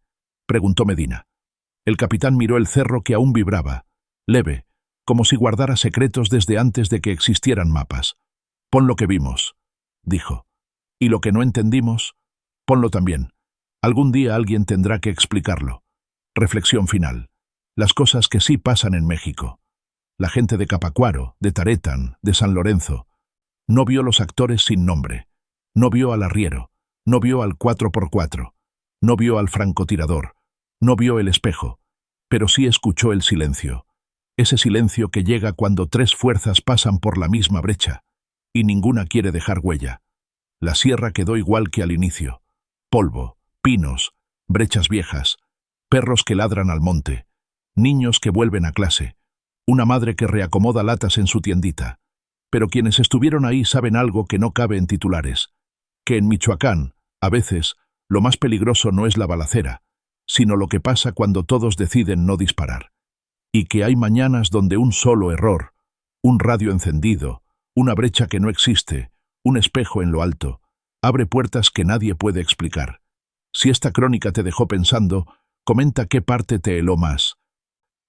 [SPEAKER 1] preguntó Medina. El capitán miró el cerro que aún vibraba, leve, como si guardara secretos desde antes de que existieran mapas. Pon lo que vimos, dijo. Y lo que no entendimos, ponlo también. Algún día alguien tendrá que explicarlo. Reflexión final. Las cosas que sí pasan en México. La gente de Capacuaro, de Taretán, de San Lorenzo, no vio los actores sin nombre. No vio al arriero. No vio al 4x4. No vio al francotirador. No vio el espejo. Pero sí escuchó el silencio. Ese silencio que llega cuando tres fuerzas pasan por la misma brecha. Y ninguna quiere dejar huella. La sierra quedó igual que al inicio. Polvo, pinos, brechas viejas, perros que ladran al monte, niños que vuelven a clase, una madre que reacomoda latas en su tiendita. Pero quienes estuvieron ahí saben algo que no cabe en titulares, que en Michoacán, a veces, lo más peligroso no es la balacera, sino lo que pasa cuando todos deciden no disparar. Y que hay mañanas donde un solo error, un radio encendido, una brecha que no existe, un espejo en lo alto, abre puertas que nadie puede explicar. Si esta crónica te dejó pensando, comenta qué parte te heló más.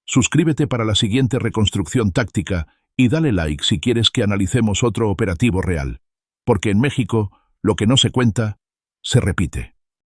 [SPEAKER 1] Suscríbete para la siguiente reconstrucción táctica y dale like si quieres que analicemos otro operativo real. Porque en México, lo que no se cuenta, se repite.